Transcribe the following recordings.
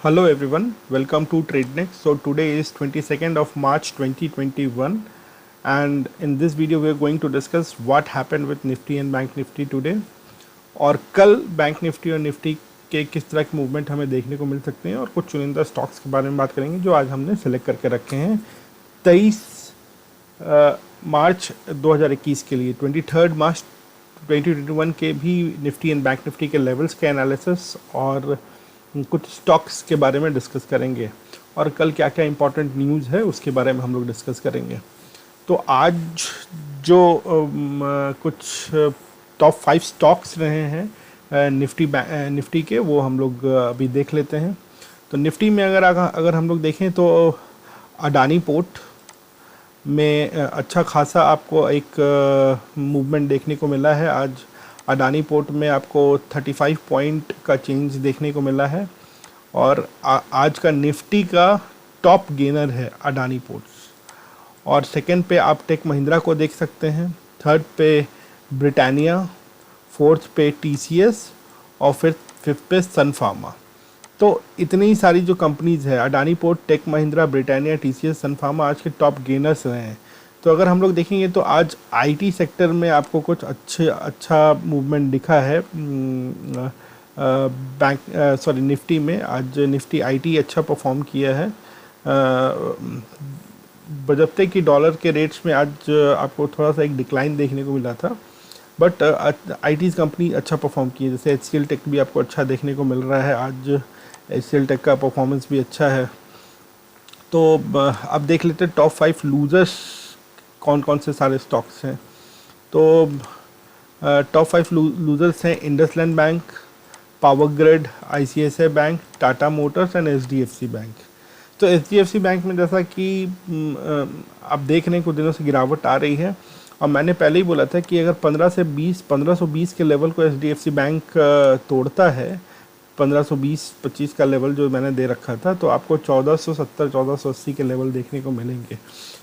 Hello everyone, welcome to TradeNext. So today is 22nd of March 2021 and in this video we are going to discuss what happened with Nifty and Bank Nifty today और कल bank Nifty और Nifty के किस तरह के movement हमें देखने को मिल सकते हैं और कुछ चुनिंदा स्टॉक्स के बारे में बात करेंगे जो आज हमने सेलेक्ट करके रखे हैं 23 मार्च 2021 के लिए 23 मार्च 2021 के भी निफ्टी एंड बैंक निफ्टी के लेवल्स के एनालिसिस और कुछ स्टॉक्स के बारे में डिस्कस करेंगे और कल क्या क्या इंपॉर्टेंट न्यूज़ है उसके बारे में हम लोग डिस्कस करेंगे। तो आज जो कुछ टॉप 5 स्टॉक्स रहे हैं निफ्टी के वो हम लोग अभी देख लेते हैं। तो निफ्टी में अगर हम लोग देखें तो अडानी पोर्ट में अच्छा खासा आपको एक मूवमेंट देखने को मिला है। आज अडानी पोर्ट में आपको 35 पॉइंट का चेंज देखने को मिला है और आज का निफ्टी का टॉप गेनर है अडानी पोर्ट्स। और सेकंड पे आप टेक महिंद्रा को देख सकते हैं, थर्ड पे ब्रिटानिया, फोर्थ पे टीसीएस और फिर फिफ्थ पे सन फार्मा। तो इतनी सारी जो कंपनीज़ है Adani port, Tech Mahindra, Britannia, TCS, Sun Pharma आज के टॉप गेनर्स रहे हैं। तो अगर हम लोग देखेंगे तो आज आईटी सेक्टर में आपको कुछ अच्छा मूवमेंट दिखा है। निफ्टी में आज निफ्टी आईटी अच्छा परफॉर्म किया है। बजब्ते कि डॉलर के रेट्स में आज आपको थोड़ा सा एक डिक्लाइन देखने को मिला था, बट आईटी कंपनी अच्छा परफॉर्म की है। जैसे एचसीएल टेक भी आपको अच्छा देखने को मिल रहा है, आज एचसीएल टेक का परफॉर्मेंस भी अच्छा है। तो अब देख लेते हैं टॉप 5 लूजर्स कौन कौन से सारे स्टॉक्स हैं। तो टॉप 5 लूजर्स हैं IndusInd bank, power grid, ICICI bank, Tata Motors and HDFC bank. तो एचडीएफसी बैंक में जैसा कि आप देख रहे हैं कुछ दिनों से गिरावट आ रही है और मैंने पहले ही बोला था कि अगर 1520 के लेवल को एचडीएफसी बैंक तोड़ता है, 1520-25 का लेवल जो मैंने दे रखा था, तो आपको 1470-1480 के लेवल देखने को मिलेंगे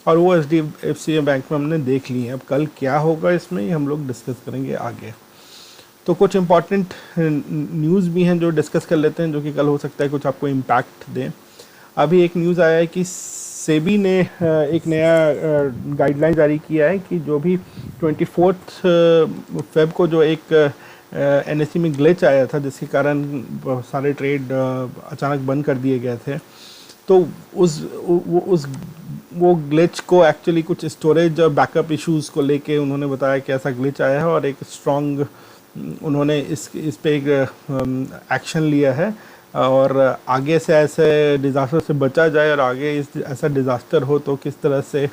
और वो एचडीएफसी बैंक में हमने देख लिए हैं। अब कल क्या होगा इसमें ही हम लोग डिस्कस करेंगे आगे। तो कुछ इंपॉर्टेंट न्यूज़ भी हैं जो डिस्कस कर लेते हैं, जो कि कल हो सकता है कुछ आपको इम्पैक्ट दें। अभी एक न्यूज़ आया है कि सेबी ने एक नया गाइडलाइन जारी किया है कि जो भी 24 फेब को जो एक एनएसई में ग्लिच आया था जिसके कारण सारे ट्रेड अचानक बंद कर दिए गए थे, तो वो ग्लिच को एक्चुअली कुछ स्टोरेज और बैकअप इश्यूज़ को लेके उन्होंने बताया कि ऐसा ग्लिच आया है और एक स्ट्रॉन्ग उन्होंने इस पे एक एक्शन लिया है और आगे से ऐसे डिज़ास्टर से बचा जाए और आगे ऐसा डिज़ास्टर हो तो किस तरह से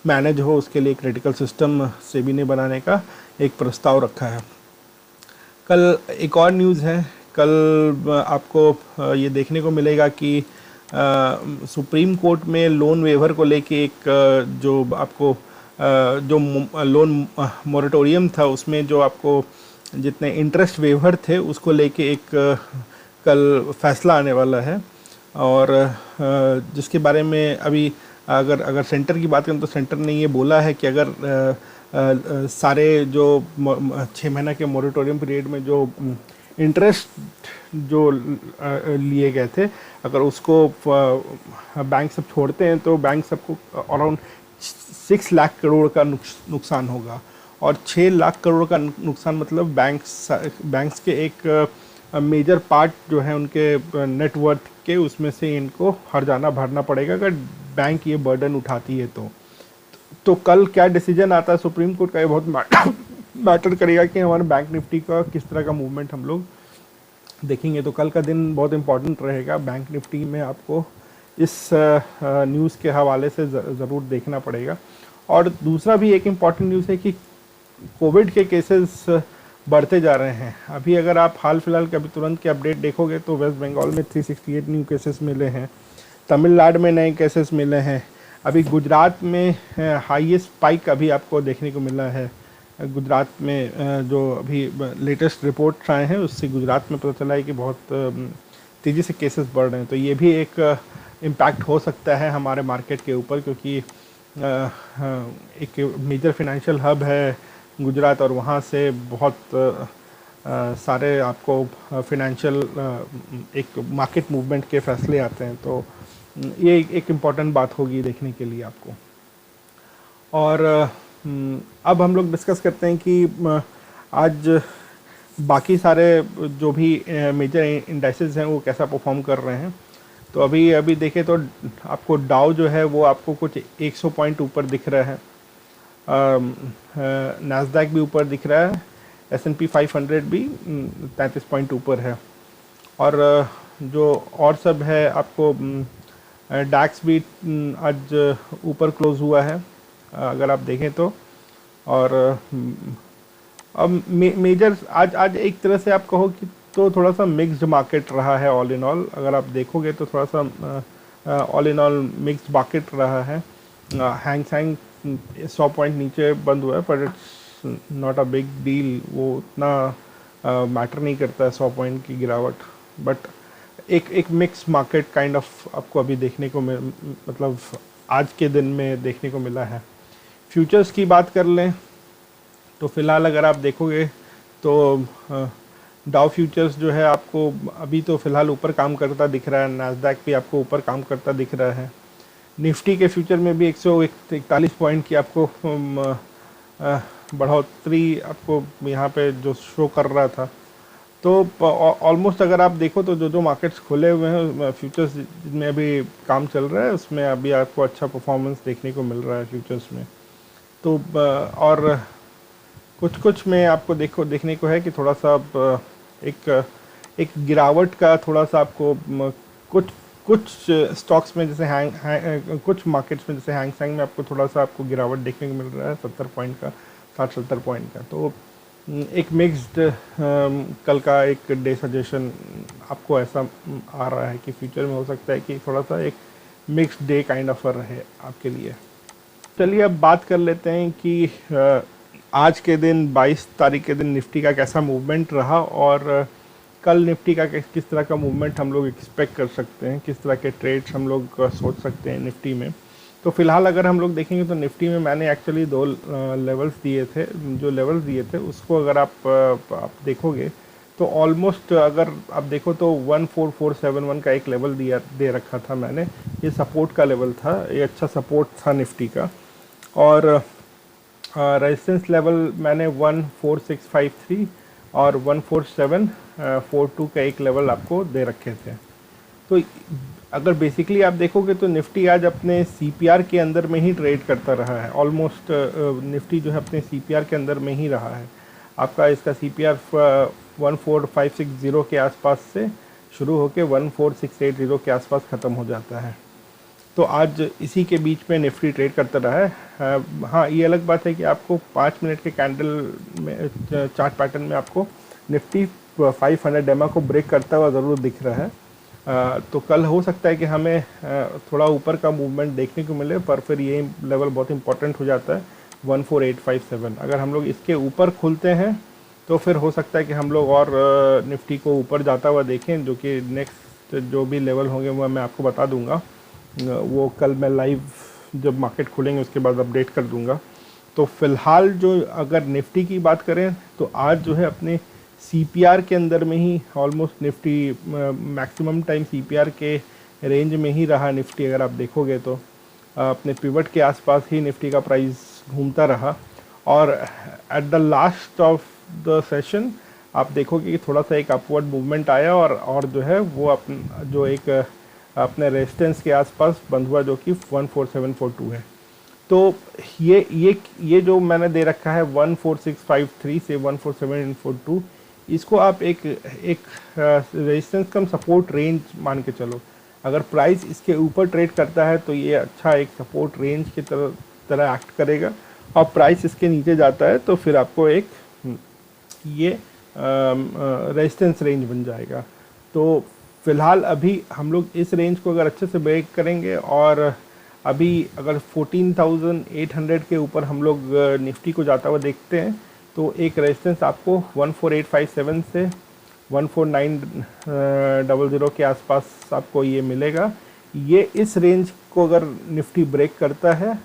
मैनेज हो उसके लिए क्रिटिकल सिस्टम सेबी ने बनाने का एक प्रस्ताव रखा है। कल एक और न्यूज़ है, कल आपको ये देखने को मिलेगा कि सुप्रीम कोर्ट में लोन वेवर को लेके एक जो आपको जो लोन मोरेटोरियम था उसमें जो आपको जितने इंटरेस्ट वेवर थे उसको लेके एक कल फैसला आने वाला है और जिसके बारे में अभी अगर सेंटर की बात करें तो सेंटर ने ये बोला है कि अगर सारे जो 6 महीना के मोरेटोरियम पीरियड में जो इंटरेस्ट जो लिए गए थे, अगर उसको बैंक सब छोड़ते हैं तो बैंक सबको अराउंड 6 लाख करोड़ का नुकसान होगा और 6 लाख करोड़ का नुकसान मतलब बैंक्स के एक मेजर पार्ट जो है उनके नेटवर्थ के उसमें से इनको हर्जाना भरना पड़ेगा अगर बैंक ये बर्डन उठाती है। तो कल क्या डिसीजन आता है सुप्रीम कोर्ट का, ये बहुत मैटर करेगा कि हमारे बैंक निफ्टी का किस तरह का मूवमेंट हम लोग देखेंगे। तो कल का दिन बहुत इंपॉर्टेंट रहेगा बैंक निफ्टी में, आपको इस न्यूज़ के हवाले से ज़रूर देखना पड़ेगा। और दूसरा भी एक इम्पॉर्टेंट न्यूज़ है कि कोविड के केसेस बढ़ते जा रहे हैं। अभी अगर आप हाल फिलहाल के अभी तुरंत के अपडेट देखोगे तो वेस्ट बंगाल में 368 न्यू केसेस मिले हैं, तमिलनाडु में नए केसेस मिले हैं, अभी गुजरात में हाईएस्ट स्पाइक अभी आपको देखने को मिला है। गुजरात में जो अभी लेटेस्ट रिपोर्ट्स आए हैं उससे गुजरात में पता चला है कि बहुत तेज़ी से केसेस बढ़ रहे हैं। तो ये भी एक इम्पैक्ट हो सकता है हमारे मार्केट के ऊपर, क्योंकि एक मेजर फाइनेंशियल हब है गुजरात और वहाँ से बहुत सारे आपको फाइनेंशियल एक मार्केट मूवमेंट के फैसले आते हैं, तो ये एक इम्पॉर्टेंट बात होगी देखने के लिए आपको। और अब हम लोग डिस्कस करते हैं कि आज बाकी सारे जो भी मेजर इंडाइसेस हैं वो कैसा परफॉर्म कर रहे हैं। तो अभी देखें तो आपको डाउ जो है वो आपको कुछ 100 पॉइंट ऊपर दिख रहा है, नास्डैक भी ऊपर दिख रहा है, S&P 500 भी 33 पॉइंट ऊपर है। और जो और सब है आपको डैक्स भी आज ऊपर क्लोज हुआ है अगर आप देखें तो। और अब मेजर आज एक तरह से आप कहो कि तो थोड़ा सा मिक्स्ड मार्केट रहा है ऑल इन ऑल। अगर आप देखोगे तो थोड़ा सा all in all mixed market रहा है। हैंग सेंग 100 पॉइंट नीचे बंद हुआ है, पर it's not a big deal, वो उतना मैटर नहीं करता है 100 पॉइंट की गिरावट। बट एक मिक्स मार्केट काइंड ऑफ आपको अभी देखने को मतलब आज के दिन में देखने को मिला है। फ्यूचर्स की बात कर लें तो फ़िलहाल अगर आप देखोगे तो डाउ फ्यूचर्स जो है आपको अभी तो फ़िलहाल ऊपर काम करता दिख रहा है, नास्डैक भी आपको ऊपर काम करता दिख रहा है। निफ्टी के फ्यूचर में भी 141 पॉइंट की आपको बढ़ोतरी आपको यहाँ पे जो शो कर रहा था। तो ऑलमोस्ट अगर आप देखो तो जो मार्केट्स खुले हुए हैं फ्यूचर्स में अभी काम चल रहा है, उसमें अभी आपको अच्छा परफॉर्मेंस देखने को मिल रहा है फ्यूचर्स में। तो और कुछ में आपको देखने को है कि थोड़ा सा एक गिरावट का थोड़ा सा आपको कुछ स्टॉक्स में जैसे कुछ मार्केट्स में जैसे हैंग सेंग में आपको थोड़ा सा आपको गिरावट देखने को मिल रहा है 70 पॉइंट का, 60-70 पॉइंट का। तो एक मिक्स्ड कल का एक डे सजेशन आपको ऐसा आ रहा है कि फ्यूचर में हो सकता है कि थोड़ा सा एक मिक्स्ड डे काइंड ऑफ रहे आपके लिए। चलिए अब बात कर लेते हैं कि आज के दिन 22 तारीख के दिन निफ्टी का कैसा मूवमेंट रहा और कल निफ्टी का किस तरह का मूवमेंट हम लोग एक्सपेक्ट कर सकते हैं, किस तरह के ट्रेड्स हम लोग सोच सकते हैं निफ्टी में। तो फिलहाल अगर हम लोग देखेंगे तो निफ्टी में मैंने एक्चुअली 2 लेवल्स दिए थे। जो लेवल्स दिए थे उसको अगर आप देखोगे तो ऑलमोस्ट अगर आप देखो तो 14471 का एक लेवल दे रखा था मैंने। ये सपोर्ट का लेवल था, ये अच्छा सपोर्ट था निफ्टी का। और रेजिस्टेंस लेवल मैंने 14653 और 14742 का एक लेवल आपको दे रखे थे। तो अगर बेसिकली आप देखोगे तो निफ्टी आज अपने CPR के अंदर में ही ट्रेड करता रहा है। ऑलमोस्ट निफ्टी जो है अपने CPR के अंदर में ही रहा है। आपका इसका CPR 14560 के आसपास से शुरू होकर 14680 के आसपास ख़त्म हो जाता है। तो आज इसी के बीच में निफ्टी ट्रेड करता रहा है। हाँ, ये अलग बात है कि आपको 5 मिनट के कैंडल में चार्ट पैटर्न में आपको निफ्टी 500 EMA को ब्रेक करता हुआ ज़रूर दिख रहा है। तो कल हो सकता है कि हमें थोड़ा ऊपर का मूवमेंट देखने को मिले, पर फिर ये लेवल बहुत इंपॉर्टेंट हो जाता है 14857। अगर हम लोग इसके ऊपर खुलते हैं तो फिर हो सकता है कि हम लोग और निफ्टी को ऊपर जाता हुआ देखें, जो कि नेक्स्ट जो भी लेवल होंगे वो मैं आपको बता दूंगा। वो कल मैं लाइव जब मार्केट खुलेंगे उसके बाद अपडेट कर दूंगा। तो फिलहाल जो अगर निफ्टी की बात करें तो आज जो है अपने CPR के अंदर में ही almost Nifty maximum time CPR के रेंज में ही रहा निफ्टी। अगर आप देखोगे तो अपने पिवट के आसपास ही निफ्टी का प्राइस घूमता रहा। और at the last of the session आप देखोगे कि थोड़ा सा एक अपवर्ड मूवमेंट आया और जो है वो जो एक अपने रेजिस्टेंस के आसपास बंद हुआ, जो कि 14742 है। तो ये जो मैंने दे रखा है 14653 से 14742, इसको आप एक रेजिस्टेंस कम सपोर्ट रेंज मान के चलो। अगर प्राइस इसके ऊपर ट्रेड करता है तो ये अच्छा एक सपोर्ट रेंज की तरह एक्ट करेगा, और प्राइस इसके नीचे जाता है तो फिर आपको एक ये रेजिस्टेंस रेंज बन जाएगा। तो फ़िलहाल अभी हम लोग इस रेंज को अगर अच्छे से ब्रेक करेंगे और अभी अगर 14,800 के ऊपर हम लोग निफ्टी को जाता हुआ देखते हैं तो एक रेजिस्टेंस आपको 14857 से 14900 के आसपास आपको ये मिलेगा। ये इस रेंज को अगर निफ्टी ब्रेक करता है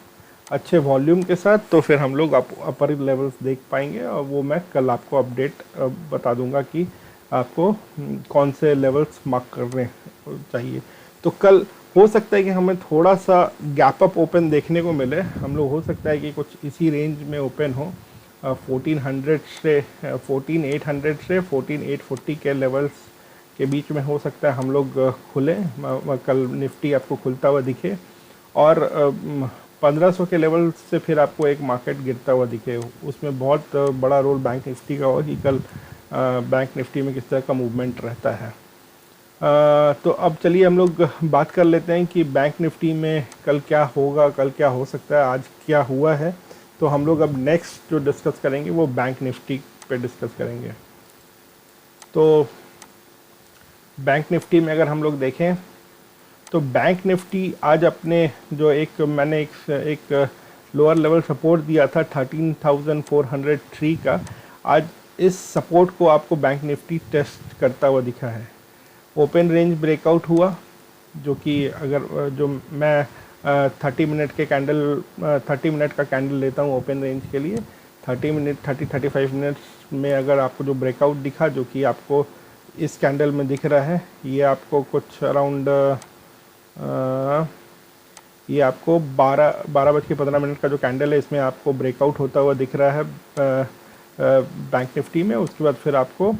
अच्छे वॉल्यूम के साथ, तो फिर हम लोग अपर लेवल्स देख पाएंगे, और वो मैं कल आपको अपडेट बता दूंगा कि आपको कौन से लेवल्स मार्क करने चाहिए। तो कल हो सकता है कि हमें थोड़ा सा गैप अप ओपन देखने को मिले, हम लोग हो सकता है कि कुछ इसी रेंज में ओपन हो, 1400 से 14800 से 14840 के लेवल्स के बीच में हो सकता है हम लोग खुले, कल निफ्टी आपको खुलता हुआ दिखे, और 1500 के लेवल से फिर आपको एक मार्केट गिरता हुआ दिखे। उसमें बहुत बड़ा रोल बैंक निफ्टी का हो कि कल बैंक निफ्टी में किस तरह का मूवमेंट रहता है। तो अब चलिए हम लोग बात कर लेते हैं कि बैंक निफ्टी में कल क्या होगा, कल क्या हो सकता है, आज क्या हुआ है। तो हम लोग अब नेक्स्ट जो डिस्कस करेंगे वो बैंक निफ्टी पे डिस्कस करेंगे। तो बैंक निफ्टी में अगर हम लोग देखें तो बैंक निफ्टी आज अपने जो मैंने एक लोअर लेवल सपोर्ट दिया था 13,403 का, आज इस सपोर्ट को आपको बैंक निफ्टी टेस्ट करता हुआ दिखा है। ओपन रेंज ब्रेकआउट हुआ, जो कि अगर जो मैं 30 मिनट का कैंडल लेता हूँ ओपन रेंज के लिए, 35 मिनट्स में अगर आपको जो ब्रेकआउट दिखा, जो कि आपको इस कैंडल में दिख रहा है, ये आपको कुछ अराउंड ये आपको 12:15 का जो कैंडल है, इसमें आपको ब्रेकआउट होता हुआ दिख रहा है बैंक निफ्टी में। उसके बाद फिर आपको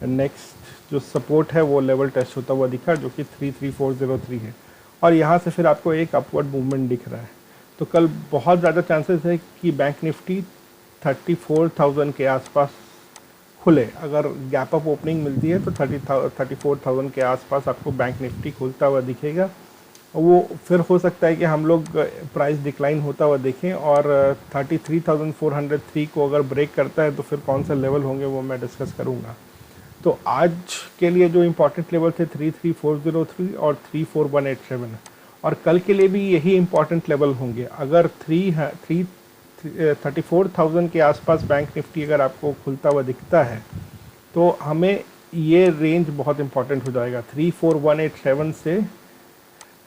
नेक्स्ट जो सपोर्ट है वो लेवल टेस्ट होता हुआ दिखा, जो कि 33403 है, और यहाँ से फिर आपको एक अपवर्ड मूवमेंट दिख रहा है। तो कल बहुत ज़्यादा चांसेस है कि बैंक निफ्टी 34,000 के आसपास खुले। अगर गैप अप ओपनिंग मिलती है तो 34,000 के आसपास आपको बैंक निफ्टी खुलता हुआ दिखेगा। वो फिर हो सकता है कि हम लोग प्राइस डिक्लाइन होता हुआ देखें, और 33,403 को अगर ब्रेक करता है तो फिर कौन सा लेवल होंगे वो मैं डिस्कस करूँगा। तो आज के लिए जो इम्पोर्टेंट लेवल थे 33,403 और 34,187, और कल के लिए भी यही इम्पोर्टेंट लेवल होंगे। अगर 34,000 के आसपास बैंक निफ्टी अगर आपको खुलता हुआ दिखता है तो हमें ये रेंज बहुत इम्पोर्टेंट हो जाएगा। 34,187 से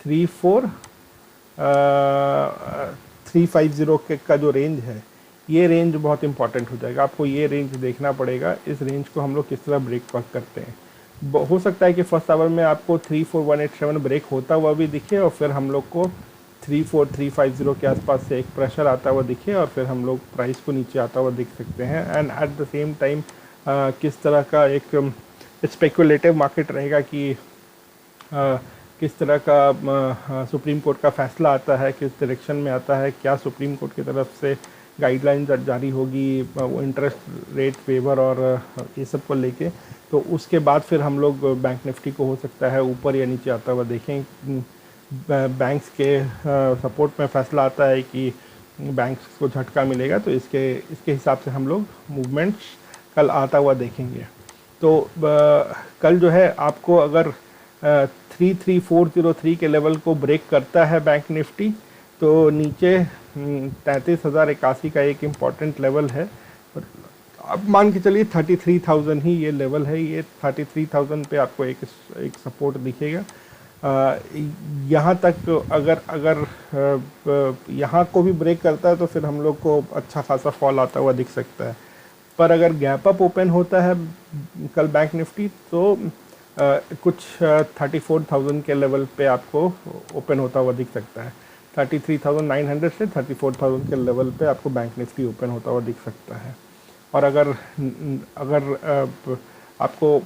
350 का जो रेंज है, ये रेंज बहुत इंपॉर्टेंट हो जाएगा। आपको ये रेंज देखना पड़ेगा, इस रेंज को हम लोग किस तरह ब्रेक करते हैं। हो सकता है कि फर्स्ट आवर में आपको 34,187 ब्रेक होता हुआ भी दिखे, और फिर हम लोग को 34,350 के आसपास से एक प्रेशर आता हुआ दिखे, और फिर हम लोग प्राइस को नीचे आता हुआ दिख सकते हैं। And at the same time किस तरह का एक स्पेकुलेटिव मार्केट रहेगा कि किस तरह का सुप्रीम कोर्ट का फैसला आता है, किस डायरेक्शन में आता है, क्या सुप्रीम कोर्ट की तरफ से गाइडलाइंस जारी होगी वो इंटरेस्ट रेट वेवर और ये सब को लेके। तो उसके बाद फिर हम लोग बैंक निफ्टी को हो सकता है ऊपर या नीचे आता हुआ देखें। बैंक्स के सपोर्ट में फैसला आता है कि बैंक्स को झटका मिलेगा, तो इसके हिसाब से हम लोग मूवमेंट्स कल आता हुआ देखेंगे। तो कल जो है आपको अगर 33,403 के लेवल को ब्रेक करता है बैंक निफ्टी, तो नीचे 33,081 का एक इम्पॉर्टेंट लेवल है। अब मान के चलिए 33,000 ही ये लेवल है, ये 33,000 पे आपको एक सपोर्ट दिखेगा। यहाँ तक अगर यहाँ को भी ब्रेक करता है तो फिर हम लोग को अच्छा खासा फॉल आता हुआ दिख सकता है। पर अगर गैप अप ओपन होता है कल बैंक निफ्टी, तो कुछ 34,000 के लेवल पे आपको ओपन होता हुआ दिख सकता है। 33,900 से 34,000 के लेवल पे आपको बैंक निफ्टी ओपन होता हुआ दिख सकता है। और अगर आपको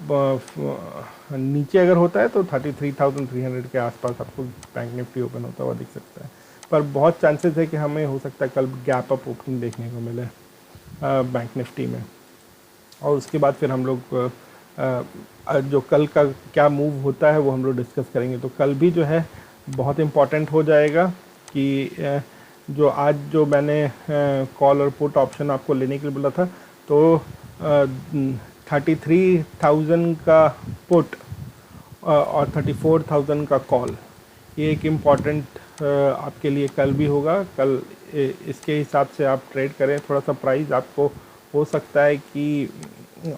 नीचे अगर होता है तो 33,300 के आसपास आपको बैंक निफ्टी ओपन होता हुआ दिख सकता है। पर बहुत चांसेस है कि हमें हो सकता है कल गैप अप ओपनिंग देखने को मिले बैंक निफ्टी में। और उसके बाद फिर हम लोग जो कल का क्या मूव होता है वो हम लोग डिस्कस करेंगे। तो कल भी जो है बहुत इम्पॉर्टेंट हो जाएगा कि जो आज जो मैंने कॉल और पुट ऑप्शन आपको लेने के लिए बोला था, तो 33,000 का पुट और 34,000 का कॉल, ये एक इम्पॉर्टेंट आपके लिए कल भी होगा। कल इसके हिसाब से आप ट्रेड करें। थोड़ा सा प्राइस आपको हो सकता है कि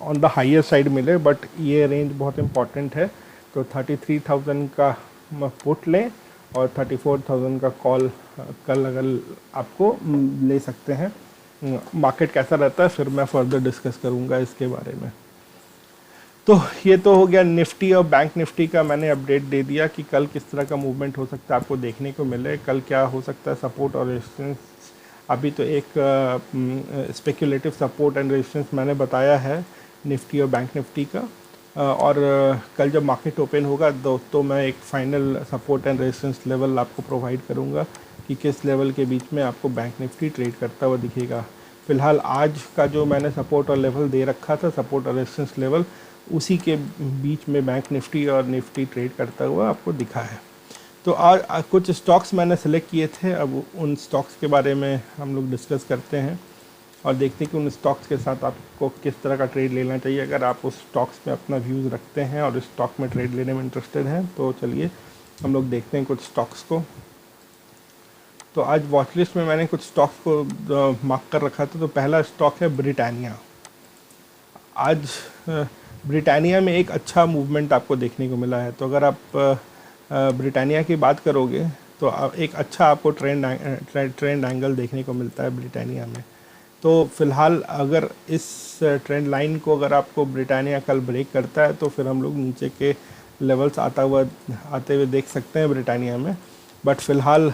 ऑन द हायर साइड मिले, बट ये रेंज बहुत इम्पॉर्टेंट है। तो 33,000 का पुट लें और 34,000 का कॉल कल अगर आपको ले सकते हैं। मार्केट कैसा रहता है फिर मैं फर्दर डिस्कस करूँगा इसके बारे में। तो ये तो हो गया निफ्टी और बैंक निफ्टी का मैंने अपडेट दे दिया कि कल किस तरह का मूवमेंट हो सकता है आपको देखने को मिले, कल क्या हो सकता है सपोर्ट और रेजिस्टेंस। अभी तो एक स्पेक्युलेटिव सपोर्ट एंड रेजिस्टेंस मैंने बताया है निफ्टी और बैंक निफ्टी का, और कल जब मार्केट ओपन होगा तो मैं एक final support and resistance level आपको प्रोवाइड करूँगा कि किस लेवल के बीच में आपको बैंक निफ्टी ट्रेड करता हुआ दिखेगा। फ़िलहाल आज का जो मैंने सपोर्ट और लेवल दे रखा था, सपोर्ट और रेजिस्टेंस लेवल, उसी के बीच में बैंक निफ्टी और निफ्टी ट्रेड करता हुआ आपको दिखा है। तो आज कुछ स्टॉक्स मैंने सेलेक्ट किए थे, अब उन स्टॉक्स के बारे में हम लोग डिस्कस करते हैं और देखते हैं कि उन स्टॉक्स के साथ आपको किस तरह का ट्रेड लेना चाहिए। अगर आप उस स्टॉक्स में अपना व्यूज़ रखते हैं और इस स्टॉक में ट्रेड लेने में इंटरेस्टेड हैं तो चलिए हम लोग देखते हैं कुछ स्टॉक्स को। तो आज वॉच लिस्ट में मैंने कुछ स्टॉक्स को मार्क कर रखा था। तो पहला स्टॉक है ब्रिटानिया। आज ब्रिटानिया में एक अच्छा मूवमेंट आपको देखने को मिला है। तो अगर आप ब्रिटानिया की बात करोगे तो एक अच्छा आपको ट्रेंड एंगल देखने को मिलता है ब्रिटानिया में। तो फ़िलहाल अगर इस ट्रेंड लाइन को अगर आपको ब्रिटानिया कल ब्रेक करता है तो फिर हम लोग नीचे के लेवल्स आते हुए देख सकते हैं ब्रिटानिया में। बट फ़िलहाल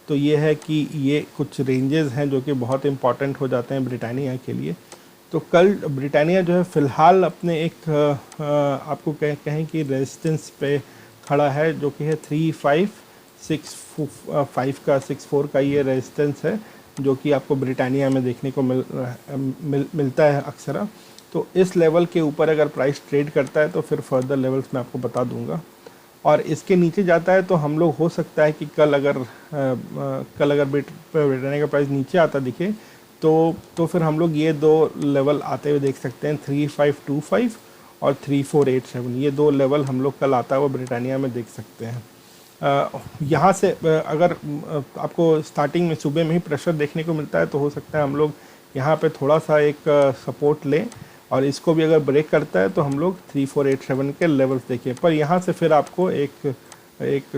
तो ये है कि ये कुछ रेंजेस हैं जो कि बहुत इंपॉर्टेंट हो जाते हैं ब्रिटानिया के लिए। तो कल ब्रिटानिया जो है फ़िलहाल अपने एक आपको कहें कि रेजिस्टेंस पे खड़ा है जो कि है 3565 का 64 का ये रेजिस्टेंस है जो कि आपको ब्रिटानिया में देखने को मिलता है अक्सर। तो इस लेवल के ऊपर अगर प्राइस ट्रेड करता है तो फिर फर्दर लेवल्स मैं आपको बता दूंगा, और इसके नीचे जाता है तो हम लोग हो सकता है कि कल अगर ब्रिटानिया का प्राइस नीचे आता दिखे तो फिर हम लोग ये दो लेवल आते हुए देख सकते हैं 3525 और 3487। ये दो लेवल हम लोग कल आता हुआ ब्रिटानिया में देख सकते हैं। यहाँ से अगर आपको स्टार्टिंग में सुबह में ही प्रेशर देखने को मिलता है तो हो सकता है हम लोग यहाँ पे थोड़ा सा एक सपोर्ट लें, और इसको भी अगर ब्रेक करता है तो हम लोग 3487 के लेवल्स देखिए। पर यहाँ से फिर आपको एक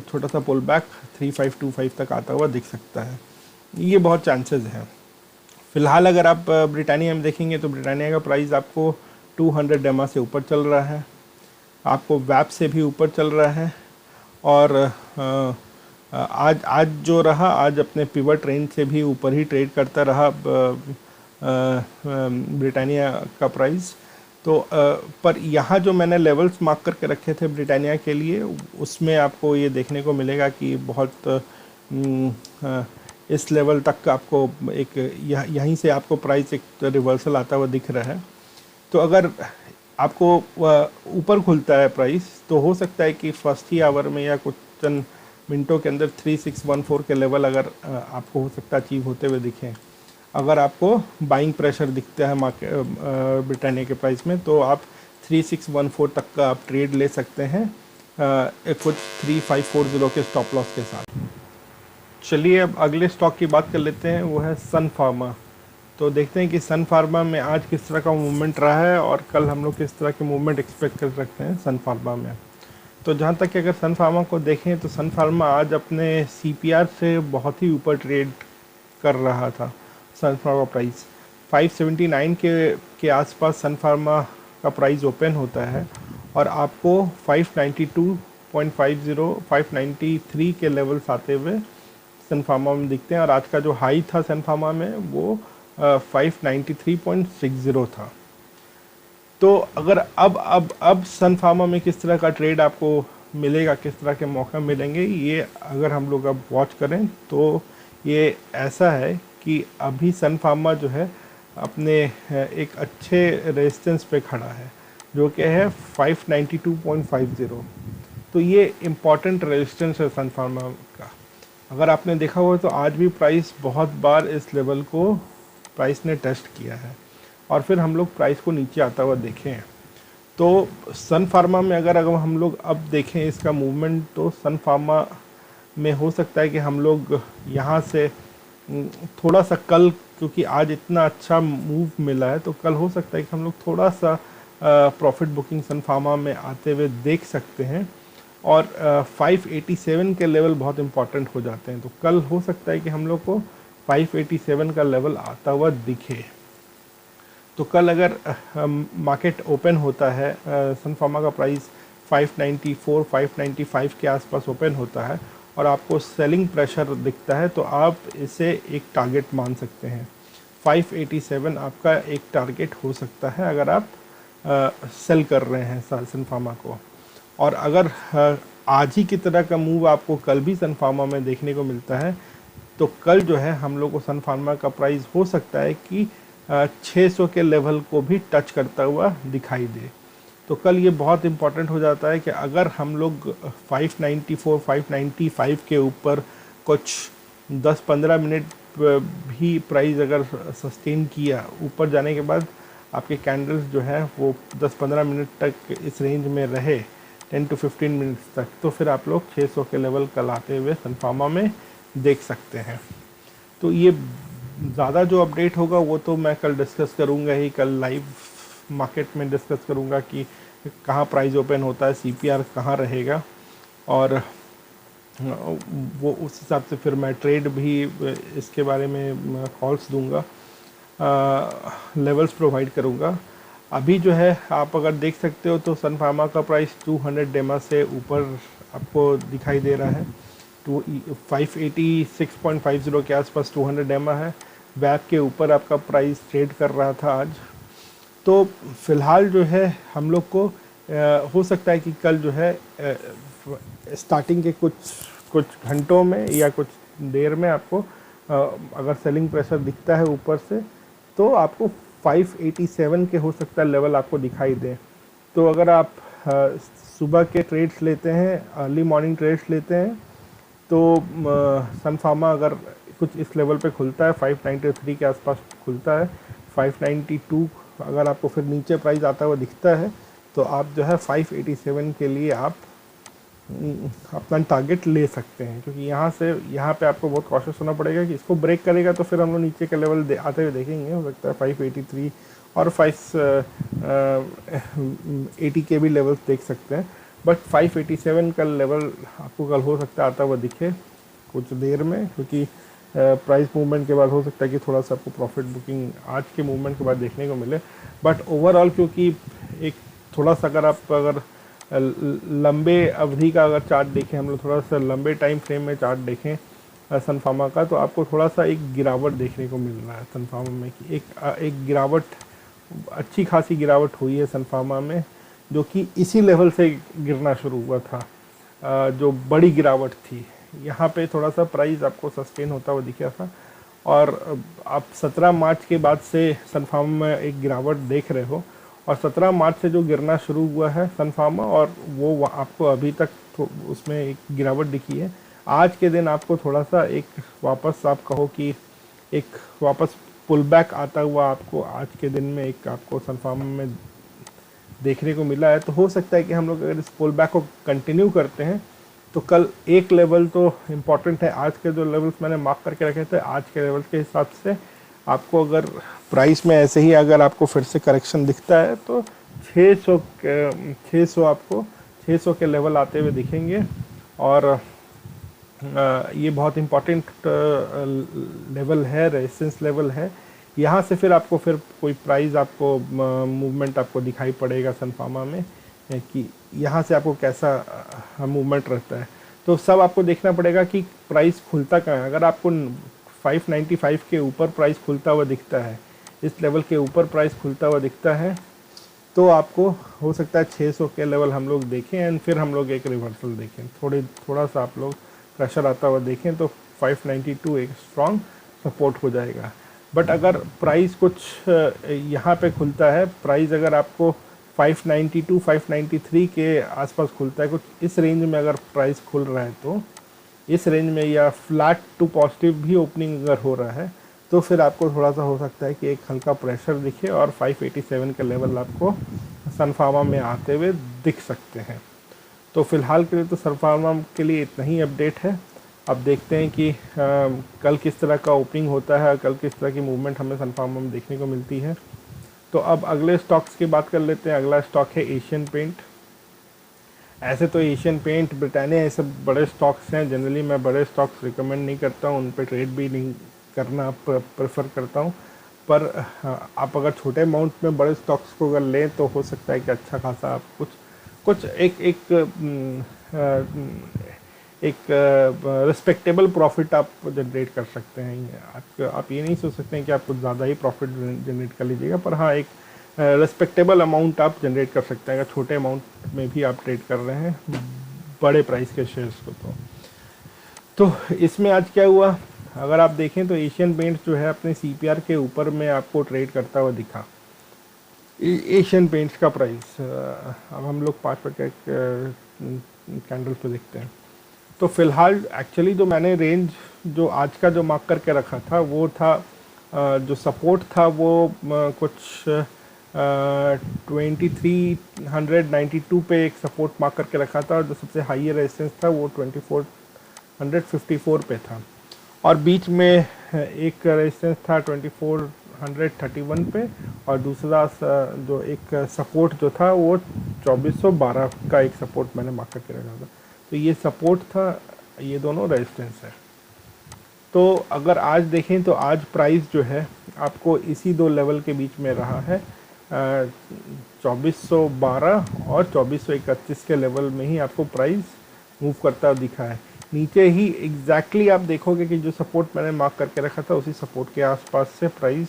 छोटा सा पुल बैक 3525 तक आता हुआ दिख सकता है, ये बहुत चांसेस हैं। फ़िलहाल अगर आप ब्रिटानिया में देखेंगे तो ब्रिटानिया का प्राइस आपको 200 डेमा से ऊपर चल रहा है, आपको वैप से भी ऊपर चल रहा है, और आज जो रहा आज अपने पिवट रेंज से भी ऊपर ही ट्रेड करता रहा ब्रिटानिया का प्राइस। तो पर यहाँ जो मैंने लेवल्स मार्क करके रखे थे ब्रिटानिया के लिए उसमें आपको ये देखने को मिलेगा कि बहुत इस लेवल तक आपको एक यहीं से आपको प्राइस एक रिवर्सल आता हुआ दिख रहा है। तो अगर आपको ऊपर खुलता है प्राइस तो हो सकता है कि फर्स्ट ही आवर में या कुछ चंद मिनटों के अंदर 3614 के लेवल अगर आपको हो सकता है अचीव होते हुए दिखें। अगर आपको बाइंग प्रेशर दिखता है मार्केट ब्रिटानिया के प्राइस में तो आप 3614 तक का आप ट्रेड ले सकते हैं कुछ 3540 के स्टॉप लॉस के साथ। चलिए अब अगले स्टॉक की बात कर लेते हैं, वो है सन फार्मा। तो देखते हैं कि सन फार्मा में आज किस तरह का मूवमेंट रहा है और कल हम लोग किस तरह के मूवमेंट एक्सपेक्ट कर सकते हैं सन फार्मा में। तो जहाँ तक कि अगर सन फार्मा को देखें तो सन फार्मा आज अपने CPR से बहुत ही ऊपर ट्रेड कर रहा था। सन फार्मा प्राइस 579 के आसपास सन फार्मा का प्राइस ओपन होता है और आपको 592.50 593 के लेवल्स आते हुए सन फार्मा में दिखते हैं, और आज का जो हाई था सन फार्मा में वो 593.60 था। तो अगर अब सन फार्मा में किस तरह का ट्रेड आपको मिलेगा, किस तरह के मौका मिलेंगे, ये अगर हम लोग अब वॉच करें तो ये ऐसा है कि अभी सन फार्मा जो है अपने एक अच्छे रेजिस्टेंस पे खड़ा है जो कि है 592.50। तो ये इम्पॉर्टेंट रेजिस्टेंस है सन फार्मा का। अगर आपने देखा हुआ तो आज भी प्राइस बहुत बार इस लेवल को प्राइस ने टेस्ट किया है और फिर हम लोग प्राइस को नीचे आता हुआ देखे हैं। तो सन फार्मा में अगर हम लोग अब देखें इसका मूवमेंट तो सन फार्मा में हो सकता है कि हम लोग यहाँ से थोड़ा सा कल, क्योंकि आज इतना अच्छा मूव मिला है तो कल हो सकता है कि हम लोग थोड़ा सा प्रॉफिट बुकिंग सन फार्मा में आते हुए देख सकते हैं। और 587 के लेवल बहुत इंपॉर्टेंट हो जाते हैं। तो कल हो सकता है कि हम लोग को 587 का लेवल आता हुआ दिखे। तो कल अगर मार्केट ओपन होता है, सन फार्मा का प्राइस 594 595 के आसपास ओपन होता है और आपको सेलिंग प्रेशर दिखता है, तो आप इसे एक टारगेट मान सकते हैं। 587 आपका एक टारगेट हो सकता है अगर आप सेल कर रहे हैं सन फार्मा को। और अगर आज ही की तरह का मूव आपको कल भी सन फार्मा में देखने को मिलता है, तो कल जो है हम लोग को सन फार्मा का प्राइस हो सकता है कि 600 के लेवल को भी टच करता हुआ दिखाई दे। तो कल ये बहुत इंपॉर्टेंट हो जाता है कि अगर हम लोग 594 595 के ऊपर कुछ 10-15 मिनट भी प्राइस अगर सस्टेन किया, ऊपर जाने के बाद आपके कैंडल्स जो है वो 10-15 मिनट तक इस रेंज में रहे, 10 to 15 मिनट्स तक, तो फिर आप लोग 600 के लेवल कल आते हुए सन फार्मा में देख सकते हैं। तो ये ज़्यादा जो अपडेट होगा वो तो मैं कल डिस्कस करूँगा ही, कल लाइव मार्केट में डिस्कस करूँगा कि कहाँ प्राइस ओपन होता है, सीपीआर कहाँ रहेगा, और वो उस हिसाब से फिर मैं ट्रेड भी इसके बारे में कॉल्स दूंगा, लेवल्स प्रोवाइड करूँगा। अभी जो है आप अगर देख सकते हो तो सन फार्मा का प्राइस 200 डेमा से ऊपर आपको दिखाई दे रहा है। 586.50 के आसपास 200 डेमा है। वैप के ऊपर आपका प्राइस ट्रेड कर रहा था आज। तो फिलहाल जो है हम लोग को हो सकता है कि कल जो है स्टार्टिंग के कुछ घंटों में या कुछ देर में आपको अगर सेलिंग प्रेशर दिखता है ऊपर से, तो आपको 587 के हो सकता है लेवल आपको दिखाई दे। तो अगर आप सुबह के ट्रेड्स लेते हैं, अर्ली मॉर्निंग ट्रेड्स लेते हैं, तो सन फार्मा अगर कुछ इस लेवल पे खुलता है, 593 के आसपास खुलता है, 592 अगर आपको फिर नीचे प्राइस आता हुआ दिखता है, तो आप जो है 587 के लिए आप अपना टारगेट ले सकते हैं। क्योंकि यहाँ पे आपको बहुत कॉशियस होना पड़ेगा कि इसको ब्रेक करेगा तो फिर हम लोग नीचे के लेवल आते हुए देखेंगे। हो सकता है 583 और 580 के भी लेवल्स देख सकते हैं, बट 587 का लेवल आपको कल हो सकता है आता हुआ दिखे कुछ देर में, क्योंकि प्राइस मूवमेंट के बाद हो सकता है कि थोड़ा सा आपको प्रॉफिट बुकिंग आज के मूवमेंट के बाद देखने को मिले। बट ओवरऑल क्योंकि एक थोड़ा सा अगर लंबे अवधि का अगर चार्ट देखें, हम लोग थोड़ा सा लंबे टाइम फ्रेम में चार्ट देखें सन फार्मा का, तो आपको थोड़ा सा एक गिरावट देखने को मिल रहा है सन फार्मा में कि एक गिरावट, अच्छी खासी गिरावट हुई है सन फार्मा में, जो कि इसी लेवल से गिरना शुरू हुआ था। जो बड़ी गिरावट थी यहाँ पे थोड़ा सा प्राइस आपको सस्टेन होता हुआ दिखा था, और आप 17 मार्च के बाद से सन फार्मा में एक गिरावट देख रहे हो, और 17 मार्च से जो गिरना शुरू हुआ है सन फार्मा, और वो आपको अभी तक तो उसमें एक गिरावट दिखी है। आज के दिन आपको थोड़ा सा एक वापस आप कहो कि एक वापस पुल बैक आता हुआ आपको आज के दिन में एक आपको सन फार्मा में देखने को मिला है। तो हो सकता है कि हम लोग अगर इस पुल बैक को कंटिन्यू करते हैं तो कल एक लेवल तो इम्पॉर्टेंट है। आज के जो लेवल्स मैंने मार्क करके रखे थे, आज के लेवल के हिसाब से आपको अगर प्राइस में ऐसे ही अगर आपको फिर से करेक्शन दिखता है तो 600 आपको 600 के लेवल आते हुए दिखेंगे, और ये बहुत इम्पॉर्टेंट लेवल है, रेजिस्टेंस लेवल है। यहाँ से फिर आपको फिर कोई प्राइस आपको मूवमेंट आपको दिखाई पड़ेगा सन फार्मा में कि यहाँ से आपको कैसा मूवमेंट रहता है। तो सब आपको देखना पड़ेगा कि प्राइस खुलता कहाँ है। अगर आपको 595 के ऊपर प्राइस खुलता हुआ दिखता है, इस लेवल के ऊपर प्राइस खुलता हुआ दिखता है, तो आपको हो सकता है 600 के लेवल हम लोग देखें एंड फिर हम लोग एक रिवर्सल देखें, थोड़ा सा आप लोग प्रेशर आता हुआ देखें, तो 592 एक स्ट्रॉन्ग सपोर्ट हो जाएगा। बट अगर प्राइस कुछ यहाँ पे खुलता है, प्राइस अगर आपको 592 593 के आसपास खुलता है, कुछ इस रेंज में अगर प्राइस खुल रहा है, तो इस रेंज में या फ्लैट टू पॉजिटिव भी ओपनिंग अगर हो रहा है, तो फिर आपको थोड़ा सा हो सकता है कि एक हल्का प्रेशर दिखे और 587 के लेवल आपको सन फार्मा में आते हुए दिख सकते हैं। तो फिलहाल के लिए तो सन फार्मा के लिए इतना ही अपडेट है। अब देखते हैं कि कल किस तरह का ओपनिंग होता है, कल किस तरह की मूवमेंट हमें सन फार्मा में देखने को मिलती है। तो अब अगले स्टॉक्स की बात कर लेते हैं। अगला स्टॉक है एशियन पेंट। ऐसे तो एशियन पेंट, ब्रिटानिया, ये सब बड़े स्टॉक्स हैं। जनरली मैं बड़े स्टॉक्स रिकमेंड नहीं करता हूँ, उन पे ट्रेड भी नहीं करना प्रेफर करता हूँ। पर आप अगर छोटे अमाउंट में बड़े स्टॉक्स को अगर लें तो हो सकता है कि अच्छा खासा आप कुछ कुछ एक एक एक रिस्पेक्टेबल प्रॉफिट आप जनरेट कर सकते हैं। आप ये नहीं सोच सकते हैं कि आप कुछ ज़्यादा ही प्रॉफिट जनरेट कर लीजिएगा, पर हाँ एक रिस्पेक्टेबल अमाउंट आप जनरेट कर सकते हैं अगर छोटे अमाउंट में भी आप ट्रेड कर रहे हैं बड़े प्राइस के शेयर्स को। तो इसमें आज क्या हुआ, अगर आप देखें तो एशियन पेंट्स जो है अपने सीपीआर के ऊपर में आपको ट्रेड करता हुआ दिखा। एशियन पेंट्स का प्राइस अब हम लोग 5 कैंडल पे देखते हैं। तो फिलहाल एक्चुअली जो मैंने रेंज जो आज का जो मार्क करके रखा था वो था जो सपोर्ट था वो कुछ 2392 पे एक सपोर्ट मार्क करके रखा था, और जो सबसे हाई रेजिस्टेंस था वो 2454 पे था, और बीच में एक रेजिस्टेंस था 2431 पे, और दूसरा जो एक सपोर्ट जो था वो 2412 का एक सपोर्ट मैंने मार्क करके रखा था। तो ये सपोर्ट था, ये दोनों रेजिस्टेंस है। तो अगर आज देखें तो आज प्राइस जो है आपको इसी दो लेवल के बीच में रहा है, 2412 और 2431 के लेवल में ही आपको प्राइस मूव करता दिखा है। नीचे ही एग्जैक्टली आप देखोगे कि जो सपोर्ट मैंने मार्क करके रखा था उसी सपोर्ट के आसपास से प्राइस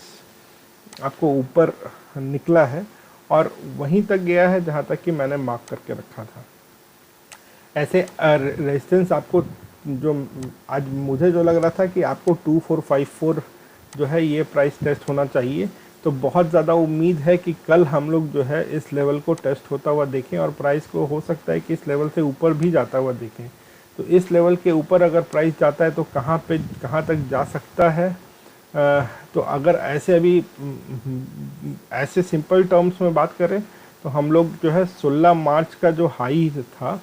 आपको ऊपर निकला है, और वहीं तक गया है जहां तक कि मैंने मार्क करके रखा था। ऐसे रेजिस्टेंस आपको जो आज मुझे जो लग रहा था कि आपको 2454 जो है ये प्राइस टेस्ट होना चाहिए, तो बहुत ज़्यादा उम्मीद है कि कल हम लोग जो है इस लेवल को टेस्ट होता हुआ देखें, और प्राइस को हो सकता है कि इस लेवल से ऊपर भी जाता हुआ देखें। तो इस लेवल के ऊपर अगर प्राइस जाता है तो कहाँ तक जा सकता है। तो अगर ऐसे अभी ऐसे सिंपल टर्म्स में बात करें तो हम लोग जो है 16 मार्च का जो हाई था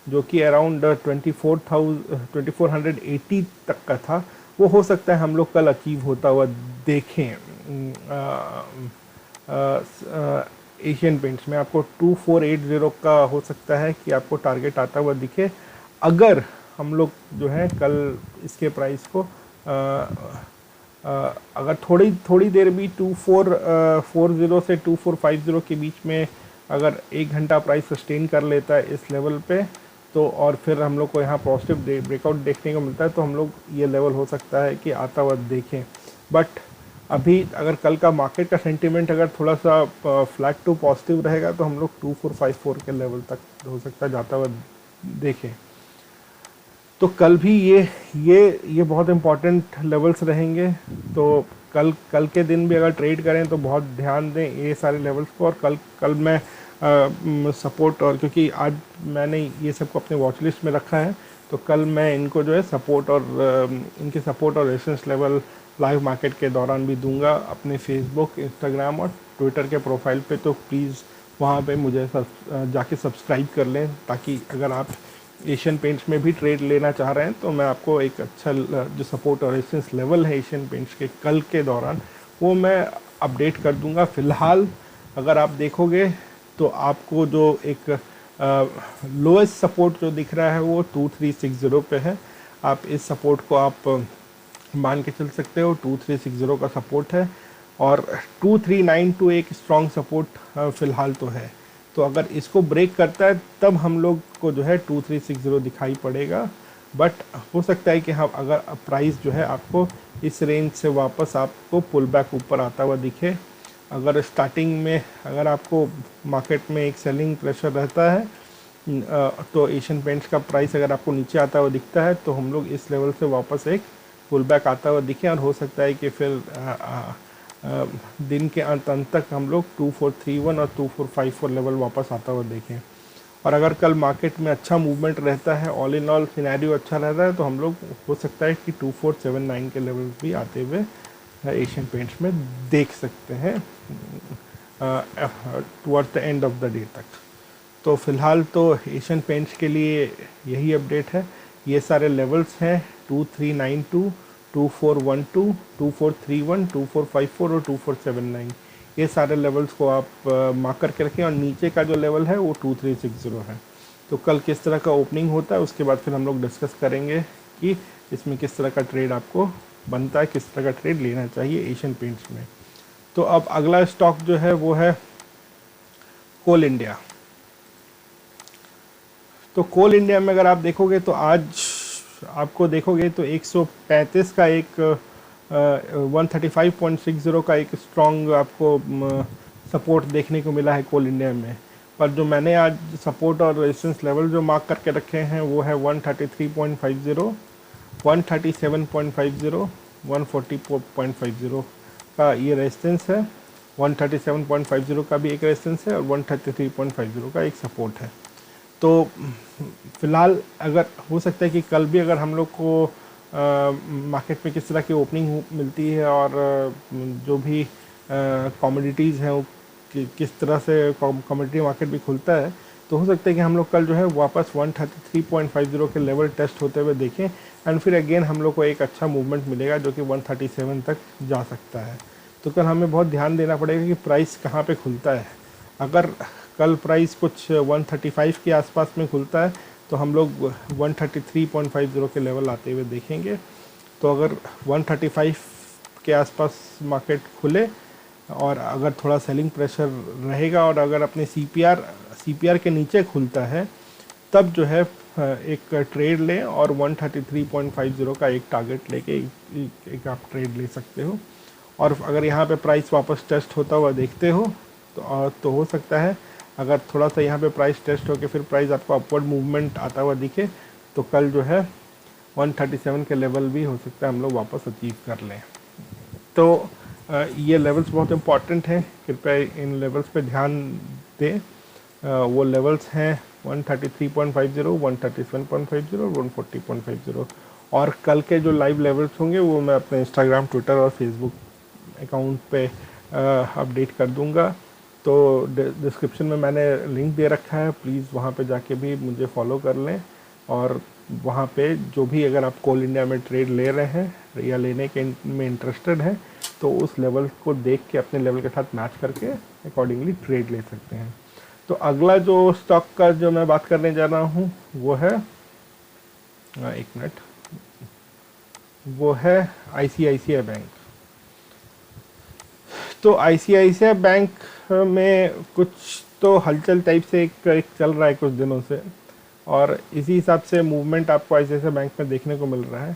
जो कि अराउंड 2480 तक का था, वो हो सकता है हम लोग कल अचीव होता हुआ देखें। एशियन पेंट्स में आपको 2480 का हो सकता है कि आपको टारगेट आता हुआ दिखे, अगर हम लोग जो है कल इसके प्राइस को अगर थोड़ी देर भी 2440 से 2450 के बीच में अगर 1 घंटा प्राइस सस्टेन कर लेता है इस लेवल पे, तो और फिर हम लोग को यहाँ पॉजिटिव ब्रेकआउट देखने को मिलता है, तो हम लोग ये लेवल हो सकता है कि आता हुआ देखें। बट अभी अगर कल का मार्केट का सेंटीमेंट अगर थोड़ा सा फ्लैट टू पॉजिटिव रहेगा तो हम लोग 2454 के लेवल तक हो सकता है जाता हुआ देखें। तो कल भी ये बहुत इम्पॉर्टेंट लेवल्स रहेंगे। तो कल के दिन भी अगर ट्रेड करें तो बहुत ध्यान दें ये सारे लेवल्स को। और कल मैं सपोर्ट, और क्योंकि आज मैंने ये सबको अपने वॉच लिस्ट में रखा है, तो कल मैं इनको जो है सपोर्ट और इनके सपोर्ट और रेजिस्टेंस लेवल लाइव मार्केट के दौरान भी दूंगा अपने फेसबुक, इंस्टाग्राम और ट्विटर के प्रोफाइल पे। तो प्लीज़ वहाँ पे मुझे जाके सब्सक्राइब कर लें, ताकि अगर आप एशियन पेंट्स में भी ट्रेड लेना चाह रहे हैं तो मैं आपको एक अच्छा जो सपोर्ट और रेजिस्टेंस लेवल है एशियन पेंट्स के कल के दौरान वो मैं अपडेट कर दूंगा। फ़िलहाल अगर आप देखोगे तो आपको जो एक लोएस्ट सपोर्ट जो दिख रहा है वो 2360 पे है। आप इस सपोर्ट को आप मान के चल सकते हो, 2360 का सपोर्ट है, और 2392 एक स्ट्रॉन्ग सपोर्ट फ़िलहाल तो है। तो अगर इसको ब्रेक करता है तब हम लोग को जो है 2360 दिखाई पड़ेगा। बट हो सकता है कि हम अगर प्राइस जो है आपको इस रेंज से वापस आपको पुल बैक ऊपर आता हुआ दिखे। अगर स्टार्टिंग में अगर आपको मार्केट में एक सेलिंग प्रेशर रहता है तो एशियन पेंट्स का प्राइस अगर आपको नीचे आता हुआ दिखता है तो हम लोग इस लेवल से वापस एक पुल बैक आता हुआ दिखे, और हो सकता है कि फिर दिन के अंत तक हम लोग 2431 और 2454 लेवल वापस आता हुआ देखें। और अगर कल मार्केट में अच्छा मूवमेंट रहता है, ऑल इन ऑल सिनेरियो अच्छा रहता है, तो हम लोग हो सकता है कि 2479 के लेवल भी आते हुए एशियन पेंट्स में देख सकते हैं towards the end of the day तक। तो फ़िलहाल तो एशियन पेंट्स के लिए यही अपडेट है। ये सारे लेवल्स हैं 2392, 2412, 2431, 2454 और 2479। ये सारे लेवल्स को आप मार्क करके रखें, और नीचे का जो लेवल है वो 2360 है। तो कल किस तरह का ओपनिंग होता है उसके बाद फिर हम लोग डिस्कस करेंगे कि इसमें किस तरह का ट्रेड आपको बनता है, किस तरह का ट्रेड लेना चाहिए एशियन पेंट्स में। तो अब अगला स्टॉक जो है वो है कोल इंडिया। तो कोल इंडिया में अगर आप देखोगे तो आज आपको देखोगे तो 135 का एक 135.60 का एक स्ट्रॉन्ग आपको सपोर्ट देखने को मिला है कोल इंडिया में। पर जो मैंने आज सपोर्ट और रेजिस्टेंस लेवल जो मार्क करके रखे हैं वो है 133.50, 137.50, 140.50 का ये रेजिस्टेंस है, 137.50 का भी एक रेजिस्टेंस है और 133.50 का एक सपोर्ट है। तो फिलहाल अगर हो सकता है कि कल भी अगर हम लोग को मार्केट में किस तरह की ओपनिंग मिलती है और जो भी कमोडिटीज़ हैं वो किस तरह से कमोडिटी मार्केट भी खुलता है, तो हो सकता है कि हम लोग कल जो है वापस 133.50 के लेवल टेस्ट होते हुए देखें एंड फिर अगेन हम लोग को एक अच्छा मूवमेंट मिलेगा जो कि 137 तक जा सकता है। तो कल हमें बहुत ध्यान देना पड़ेगा कि प्राइस कहाँ पे खुलता है। अगर कल प्राइस कुछ 135 के आसपास में खुलता है तो हम लोग 133.50 के लेवल आते हुए देखेंगे। तो अगर 135 के आसपास मार्केट खुले और अगर थोड़ा सेलिंग प्रेशर रहेगा और अगर अपने सीपीआर के नीचे खुलता है तब जो है एक ट्रेड लें और 133.50 का एक टारगेट लेके एक आप ट्रेड ले सकते हो। और अगर यहाँ पे प्राइस वापस टेस्ट होता हुआ देखते हो तो हो सकता है अगर थोड़ा सा यहाँ पे प्राइस टेस्ट होकर फिर प्राइस आपको अपवर्ड मूवमेंट आता हुआ दिखे तो कल जो है 137 के लेवल भी हो सकता है हम लोग वापस अचीव कर लें। तो ये लेवल्स बहुत इंपॉर्टेंट हैं, कृपया इन लेवल्स पे ध्यान दें। वो लेवल्स हैं 133.50, 137.50 और 140.50। और कल के जो लाइव लेवल्स होंगे वो मैं अपने इंस्टाग्राम, ट्विटर और फेसबुक अकाउंट पे अपडेट कर दूंगा। तो डिस्क्रिप्शन में मैंने लिंक दे रखा है, प्लीज़ वहाँ पे जाके भी मुझे फॉलो कर लें। और वहाँ पे जो भी अगर आप कोल इंडिया में ट्रेड ले रहे हैं या लेने के में इंटरेस्टेड हैं तो उस लेवल को देख के अपने लेवल के साथ मैच करके अकॉर्डिंगली ट्रेड ले सकते हैं। तो अगला जो स्टॉक का जो मैं बात करने जा रहा हूँ वो है एक मिनट, वो है ICICI बैंक। तो ICICI बैंक में कुछ तो हलचल टाइप से एक चल रहा है कुछ दिनों से और इसी हिसाब से मूवमेंट आपको ICICI बैंक में देखने को मिल रहा है।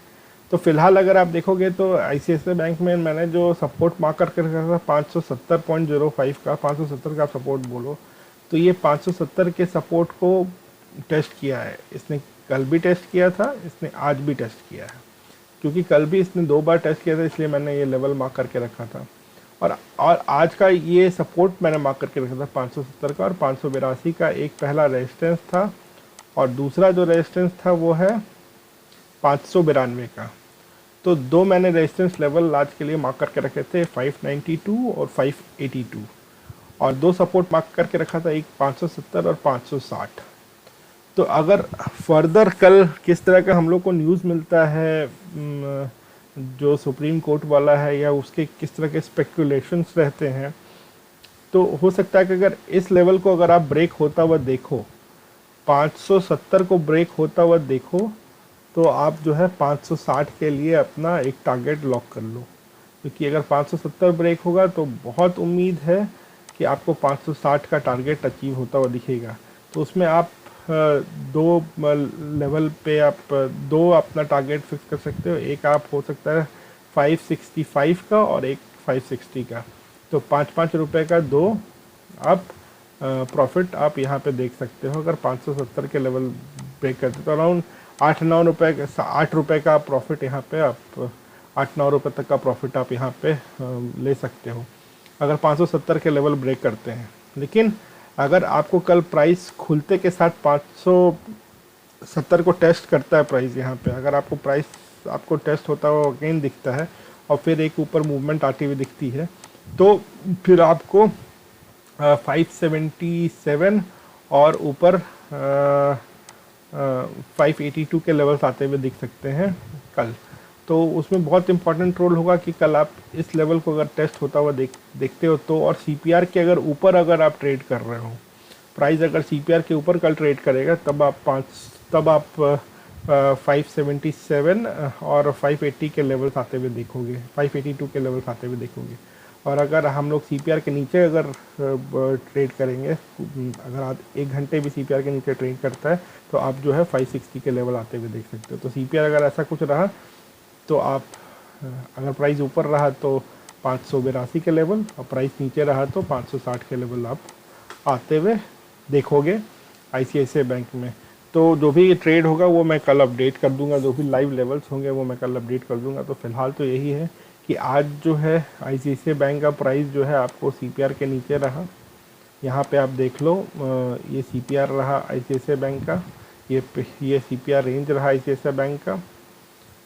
तो फिलहाल अगर आप देखोगे तो ICICI बैंक में मैंने जो सपोर्ट मार्क करके रखा था 570.05 का, 570 का सपोर्ट बोलो तो ये 570 के सपोर्ट को टेस्ट किया है। इसने कल भी टेस्ट किया था, इसने आज भी टेस्ट किया है। क्योंकि कल भी इसने 2 बार टेस्ट किया था इसलिए मैंने ये लेवल मार्क करके रखा था। और आज का ये सपोर्ट मैंने मार्क करके रखा था 570 का और 582 का एक पहला रेजिस्टेंस था और दूसरा जो रेजिस्टेंस था वो है 592 का। तो 2 मैंने रेजिस्टेंस लेवल आज के लिए मार्क करके रखे थे 592 और 582 और 2 सपोर्ट मार्क करके रखा था, एक 570 और 560। तो अगर फर्दर कल किस तरह का हम लोग को न्यूज़ मिलता है जो सुप्रीम कोर्ट वाला है या उसके किस तरह के स्पेकुलेशंस रहते हैं तो हो सकता है कि अगर इस लेवल को अगर आप ब्रेक होता हुआ देखो, 570 को ब्रेक होता हुआ देखो तो आप जो है 560 के लिए अपना एक टारगेट लॉक कर लो। क्योंकि अगर 570 ब्रेक होगा तो बहुत उम्मीद है कि आपको 560 का टारगेट अचीव होता हुआ दिखेगा। तो उसमें आप 2 लेवल पे आप 2 अपना टारगेट फिक्स कर सकते हो। एक आप हो सकता है 565 का और एक 560 का। तो 5-5 रुपये का 2 आप प्रॉफिट आप यहाँ पे देख सकते हो। अगर 570 के लेवल ब्रेक करते तो अराउंड 8-9 रुपये का 8 रुपये का प्रॉफिट यहाँ पे आप 8-9 रुपये तक का प्रॉफिट आप यहाँ पे ले सकते हो अगर 570 के लेवल ब्रेक करते हैं। लेकिन अगर आपको कल प्राइस खुलते के साथ 570 को टेस्ट करता है प्राइस यहाँ पे, अगर आपको प्राइस आपको टेस्ट होता हुआ अगेन दिखता है और फिर एक ऊपर मूवमेंट आती हुई दिखती है तो फिर आपको 577 और ऊपर 582 के लेवल्स आते हुए दिख सकते हैं कल। तो उसमें बहुत इंपॉर्टेंट रोल होगा कि कल आप इस लेवल को अगर टेस्ट होता हुआ देखते हो तो और CPR के अगर ऊपर अगर आप ट्रेड कर रहे हो प्राइस अगर CPR के ऊपर कल ट्रेड करेगा तब आप 577 और 580 के लेवल्स आते हुए देखोगे, 582 के लेवल्स आते हुए देखोगे। और अगर हम लोग CPR के नीचे अगर ट्रेड करेंगे, अगर आप 1 घंटे भी CPR के नीचे ट्रेड करता है तो आप जो है 560 के लेवल आते हुए देख सकते हो। तो CPR अगर ऐसा कुछ रहा तो आप अगर प्राइस ऊपर रहा तो 582 के लेवल, और प्राइस नीचे रहा तो 560 के लेवल आप आते हुए देखोगे ICICI बैंक में। तो जो भी ट्रेड होगा वो मैं कल अपडेट कर दूंगा, जो भी लाइव लेवल्स होंगे वो मैं कल अपडेट कर दूंगा। तो फिलहाल तो यही है कि आज जो है ICICI बैंक का प्राइस जो है आपको CPR के नीचे रहा। यहाँ पे आप देख लो, ये CPR रहा ICICI बैंक का, ये CPR रेंज रहा ICICI बैंक का,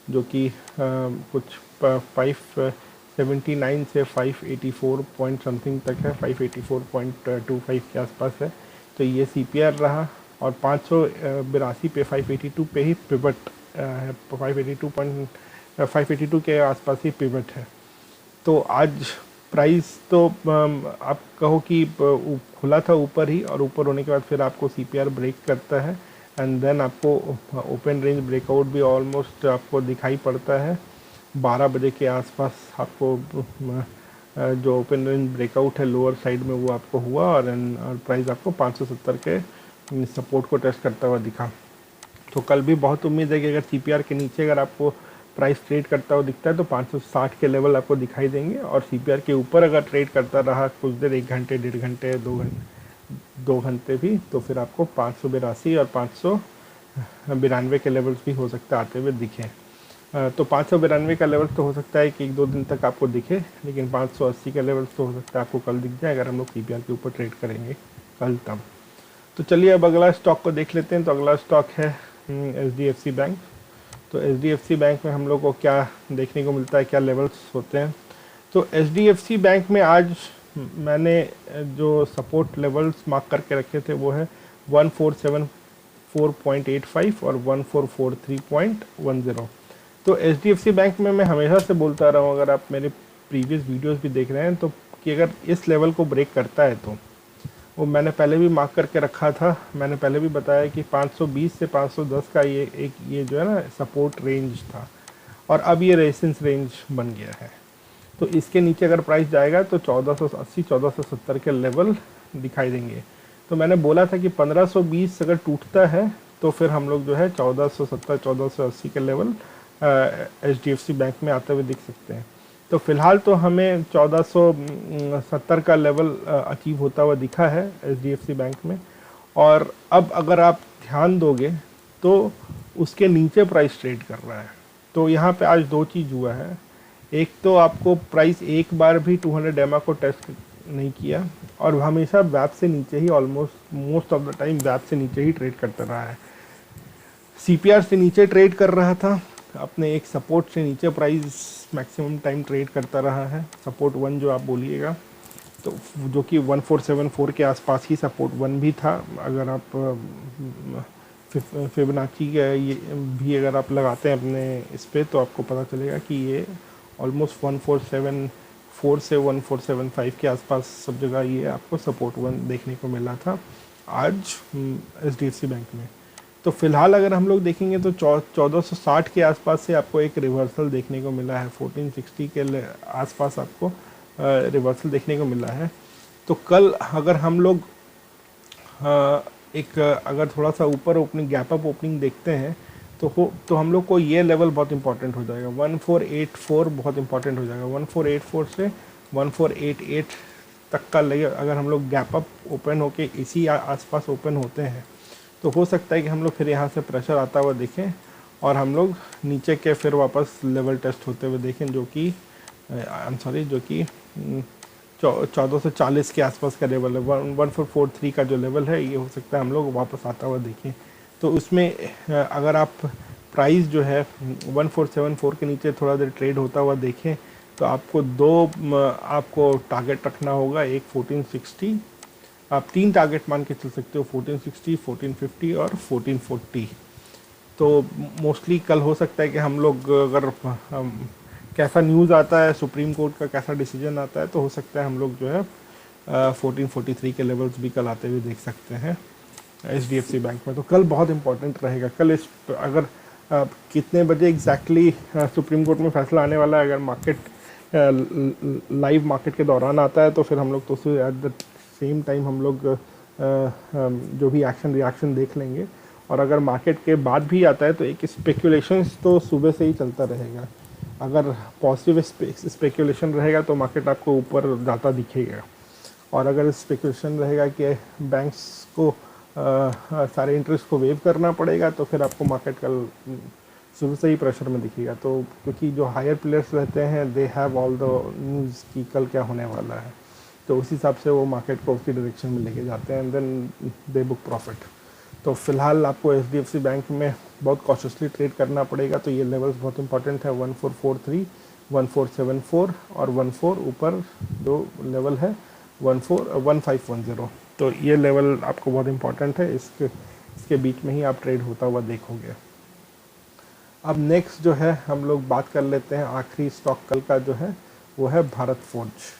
जो कि कुछ 579 से 584 पॉइंट समथिंग तक है, 584.25 के आसपास है। तो ये CPR रहा, और 582 पे 582 पे ही पिवट है, 582 के आसपास ही पिवट है। तो आज प्राइस तो आप कहो कि खुला था ऊपर ही, और ऊपर होने के बाद फिर आपको CPR ब्रेक करता है, एंड देन आपको ओपन रेंज ब्रेकआउट भी ऑलमोस्ट आपको दिखाई पड़ता है 12 बजे के आसपास। आपको जो ओपन रेंज ब्रेकआउट है लोअर साइड में वो आपको हुआ, और प्राइस आपको 570 के सपोर्ट को टेस्ट करता हुआ दिखा। तो कल भी बहुत उम्मीद है कि अगर CPR के नीचे अगर आपको प्राइस ट्रेड करता हुआ दिखता है तो 560 के लेवल आपको दिखाई देंगे, और CPR के ऊपर अगर ट्रेड करता रहा कुछ देर, 1 घंटे, 1.5 घंटे, 2 घंटे भी, तो फिर आपको 582 और 592 के लेवल्स भी हो सकता है आते हुए दिखें। तो 592 का लेवल तो हो सकता है कि 1-2 दिन तक आपको दिखे, लेकिन 580 का लेवल तो हो सकता है आपको कल दिख जाए अगर हम लोग CPR के ऊपर ट्रेड करेंगे कल तब। तो चलिए अब अगला स्टॉक को देख लेते हैं। तो अगला स्टॉक है HDFC बैंक। तो HDFC बैंक में हम लोग को क्या देखने को मिलता है, क्या लेवल्स होते हैं। तो HDFC बैंक में आज मैंने जो सपोर्ट लेवल्स मार्क करके रखे थे वो है 1474.85 और 1443.10। तो HDFC बैंक में मैं हमेशा से बोलता रहा हूँ, अगर आप मेरे प्रीवियस वीडियोस भी देख रहे हैं तो, कि अगर इस लेवल को ब्रेक करता है तो वो मैंने पहले भी मार्क करके रखा था। मैंने पहले भी बताया कि 520 से 510 का ये जो है ना सपोर्ट रेंज था, और अब ये रेजिस्टेंस रेंज बन गया है। तो इसके नीचे अगर प्राइस जाएगा तो 1480 1470 के लेवल दिखाई देंगे। तो मैंने बोला था कि 1520 अगर टूटता है तो फिर हम लोग जो है 1470 1480 के लेवल HDFC बैंक में आते हुए दिख सकते हैं। तो फिलहाल तो हमें 1470 का लेवल अचीव होता हुआ दिखा है HDFC बैंक में। और अब अगर आप ध्यान दोगे तो उसके नीचे प्राइस ट्रेड कर रहा है। तो यहाँ पे आज 2 चीज़ हुआ है। एक तो आपको प्राइस एक बार भी 200 EMA को टेस्ट नहीं किया, और हमेशा वैप से नीचे ही, almost most of the time वैप से नीचे ही ट्रेड करता रहा है। CPR से नीचे ट्रेड कर रहा था, अपने एक सपोर्ट से नीचे प्राइस मैक्सिमम टाइम ट्रेड करता रहा है। सपोर्ट 1 जो आप बोलिएगा, तो जो कि 1474 के आसपास ही सपोर्ट 1 भी था। अगर आप फिबोनाची का ये भी अगर आप लगाते हैं अपने इस पे तो आपको पता चलेगा कि ये ऑलमोस्ट 1474 से 1475 के आसपास सब जगह ये आपको सपोर्ट 1 देखने को मिला था आज HDFC बैंक में। तो फिलहाल अगर हम लोग देखेंगे तो 1460 के आसपास से आपको एक रिवर्सल देखने को मिला है, 1460 के आसपास आपको रिवर्सल देखने को मिला है। तो कल अगर हम लोग अगर थोड़ा सा ऊपर ओपनिंग, गैप अप ओपनिंग देखते हैं तो हम लोग को ये लेवल बहुत इंपॉर्टेंट हो जाएगा, 1484 बहुत इंपॉर्टेंट हो जाएगा। 1484 से 1488 तक का लेवल अगर हम लोग गैप अप ओपन होके इसी आसपास ओपन होते हैं तो हो सकता है कि हम लोग फिर यहाँ से प्रेशर आता हुआ देखें, और हम लोग नीचे के फिर वापस लेवल टेस्ट होते हुए देखें, जो कि 1440 के आसपास का लेवल है। 1443 का जो लेवल है ये हो सकता है हम लोग वापस आता हुआ देखें। तो उसमें अगर आप प्राइस जो है 1474 के नीचे थोड़ा देर ट्रेड होता हुआ देखें तो आपको आपको टारगेट रखना होगा। एक 1460, आप 3 टारगेट मान के चल सकते हो, 1460, 1450 और 1440। तो मोस्टली कल हो सकता है कि हम लोग अगर कैसा न्यूज़ आता है, सुप्रीम कोर्ट का कैसा डिसीजन आता है, तो हो सकता है हम लोग जो है 1443 के लेवल्स भी कल आते हुए देख सकते हैं HDFC बैंक में। तो कल बहुत इंपॉर्टेंट रहेगा। कल इस अगर कितने बजे एग्जैक्टली सुप्रीम कोर्ट में फैसला आने वाला है, अगर मार्केट लाइव मार्केट के दौरान आता है तो फिर हम लोग तो उसे एट द सेम टाइम हम लोग जो भी एक्शन रिएक्शन देख लेंगे। और अगर मार्केट के बाद भी आता है तो एक स्पेकुलेशंस तो सुबह से ही चलता रहेगा। अगर पॉजिटिव स्पेकुलेशन रहेगा तो मार्केट आपको ऊपर जाता दिखेगा, और अगर स्पेकुलेशन रहेगा कि बैंक्स को सारे इंटरेस्ट को वेव करना पड़ेगा तो फिर आपको मार्केट कल शुरू से ही प्रेशर में दिखेगा। तो क्योंकि जो हायर प्लेयर्स रहते हैं they have all the news कि कल क्या होने वाला है, तो उस हिसाब से वो मार्केट को उसी डायरेक्शन में लेके जाते हैं and then they book profit. तो फिलहाल आपको HDFC बैंक में बहुत कॉशियसली ट्रेड करना पड़ेगा। तो ये लेवल्स बहुत इंपॉर्टेंट है, 1443, 1474 और 14 ऊपर जो लेवल है 1510। तो ये लेवल आपको बहुत इंपॉर्टेंट है, इसके बीच में ही आप ट्रेड होता हुआ देखोगे। अब नेक्स्ट जो है हम लोग बात कर लेते हैं आखिरी स्टॉक कल का जो है वो है भारत फोर्ज।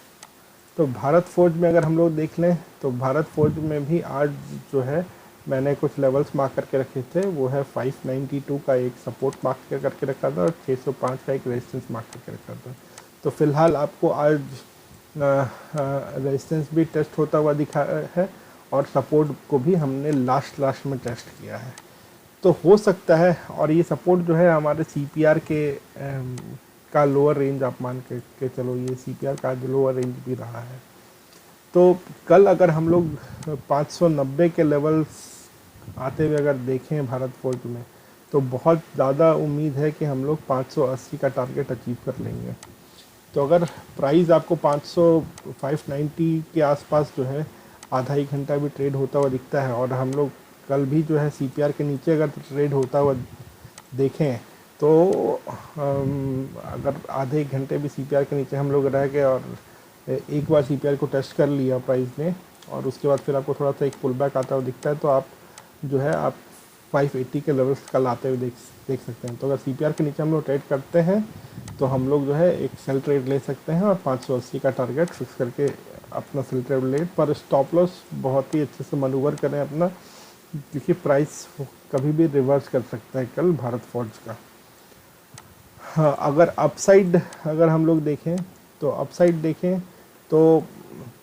तो भारत फोर्ज में अगर हम लोग देख लें तो भारत फोर्ज में भी आज जो है मैंने कुछ लेवल्स मार्क करके रखे थे, वो है 592 का एक सपोर्ट मार्क करके रखा था और 605 का एक रेजिस्टेंस मार्क करके रखा था। तो फिलहाल आपको आज रेजिस्टेंस भी टेस्ट होता हुआ दिखा है और सपोर्ट को भी हमने लास्ट में टेस्ट किया है। तो हो सकता है, और ये सपोर्ट जो है हमारे CPR के का लोअर रेंज आप मान के चलो, ये CPR का जो लोअर रेंज भी रहा है। तो कल अगर हम लोग 590 के लेवल्स आते हुए अगर देखें भारत फोर्ज में तो बहुत ज़्यादा उम्मीद है कि हम लोग 580 का टारगेट अचीव कर लेंगे। तो अगर प्राइस आपको 590 के आसपास जो है आधा एक घंटा भी ट्रेड होता हुआ दिखता है, और हम लोग कल भी जो है CPR के नीचे अगर ट्रेड होता हुआ देखें तो अगर आधे एक घंटे भी CPR के नीचे हम लोग रह गए और एक बार CPR को टेस्ट कर लिया प्राइस ने और उसके बाद फिर आपको थोड़ा सा एक पुल बैक आता हुआ दिखता है तो आप जो है आप 580 के लेवल्स कल आते हुए देख सकते हैं। तो अगर CPR के नीचे हम लोग ट्रेड करते हैं तो हम लोग जो है एक सेल ट्रेड ले सकते हैं और 580 का टारगेट फिक्स करके अपना सेल ट्रेड ले, पर स्टॉप लॉस बहुत ही अच्छे से मनूवर करें अपना, क्योंकि प्राइस कभी भी रिवर्स कर सकता है कल भारत फोर्ज का। हाँ, अगर अपसाइड अगर हम लोग देखें तो अपसाइड देखें तो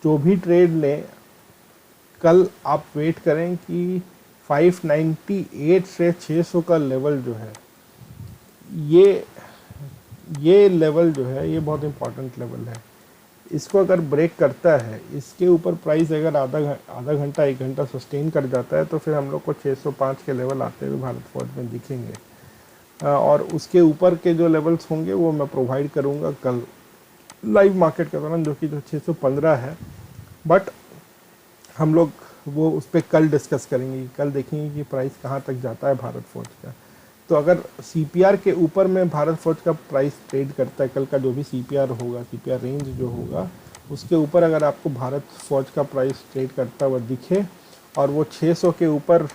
जो भी ट्रेड लें कल आप वेट करें कि 598 से 600 का लेवल जो है ये लेवल जो है ये बहुत इंपॉर्टेंट लेवल है। इसको अगर ब्रेक करता है, इसके ऊपर प्राइस अगर आधा घंटा एक घंटा सस्टेन कर जाता है तो फिर हम लोग को 605 के लेवल आते हुए भारत फोर्ज में दिखेंगे। और उसके ऊपर के जो लेवल्स होंगे वो मैं प्रोवाइड करूँगा कल लाइव मार्केट के दौरान, जो कि 615 है। बट हम लोग वो उस पर कल डिस्कस करेंगे, कल देखेंगे कि प्राइस कहाँ तक जाता है भारत फोर्ज का। तो अगर CPR के ऊपर में भारत फोर्ज का प्राइस ट्रेड करता है, कल का जो भी CPR होगा, CPR रेंज जो होगा उसके ऊपर अगर आपको भारत फोर्ज का प्राइस ट्रेड करता हुआ दिखे और वो 600 के ऊपर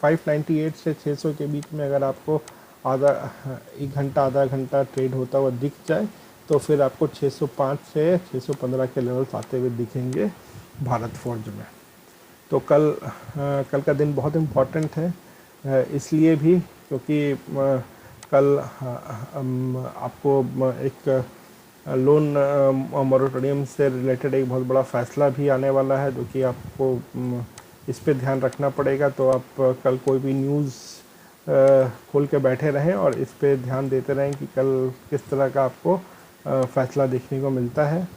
598 से 600 के बीच में अगर आपको आधा घंटा ट्रेड होता हुआ दिख जाए तो फिर आपको 605 से 615 के लेवल्स आते हुए दिखेंगे भारत फोर्ज में। तो कल का दिन बहुत इम्पॉर्टेंट है, इसलिए भी क्योंकि कल आपको एक लोन मॉरेटोरियम से रिलेटेड एक बहुत बड़ा फ़ैसला भी आने वाला है, जो कि आपको इस पे ध्यान रखना पड़ेगा। तो आप कल कोई भी न्यूज़ खोल के बैठे रहें और इस पे ध्यान देते रहें कि कल किस तरह का आपको फ़ैसला देखने को मिलता है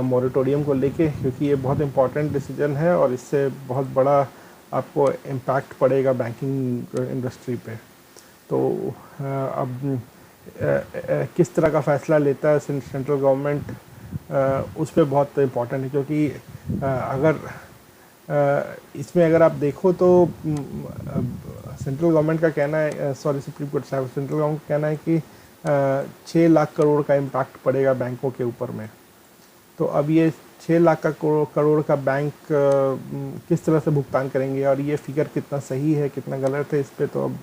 मॉरेटोरियम को लेके, क्योंकि ये बहुत इम्पॉर्टेंट डिसीजन है और इससे बहुत बड़ा आपको इम्पैक्ट पड़ेगा बैंकिंग इंडस्ट्री पे। तो अब किस तरह का फ़ैसला लेता है सेंट्रल गवर्नमेंट उस पर बहुत इम्पॉर्टेंट है, क्योंकि अगर इसमें अगर आप देखो तो सेंट्रल गवर्नमेंट का कहना है, सुप्रीम कोर्ट साहब, सेंट्रल गवर्नमेंट का कहना है कि 6 लाख करोड़ का इम्पैक्ट पड़ेगा बैंकों के ऊपर में। तो अब ये 6 लाख का करोड़ का बैंक किस तरह से भुगतान करेंगे और ये फिगर कितना सही है कितना गलत है, इस पे तो अब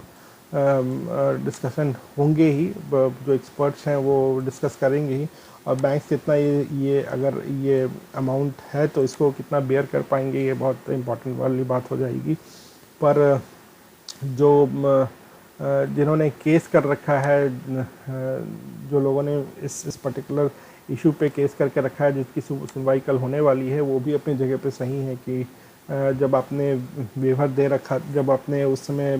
डिस्कशन होंगे ही, जो एक्सपर्ट्स हैं वो डिस्कस करेंगे ही, और बैंक्स कितना ये अगर ये अमाउंट है तो इसको कितना बेयर कर पाएंगे, ये बहुत इम्पोर्टेंट वाली बात हो जाएगी। पर जो जिन्होंने केस कर रखा है, जो लोगों ने इस पर्टिकुलर इशू पे केस करके रखा है, जिसकी सुनवाई कल होने वाली है, वो भी अपनी जगह पे सही है कि जब आपने वेवर दे रखा, जब आपने उस समय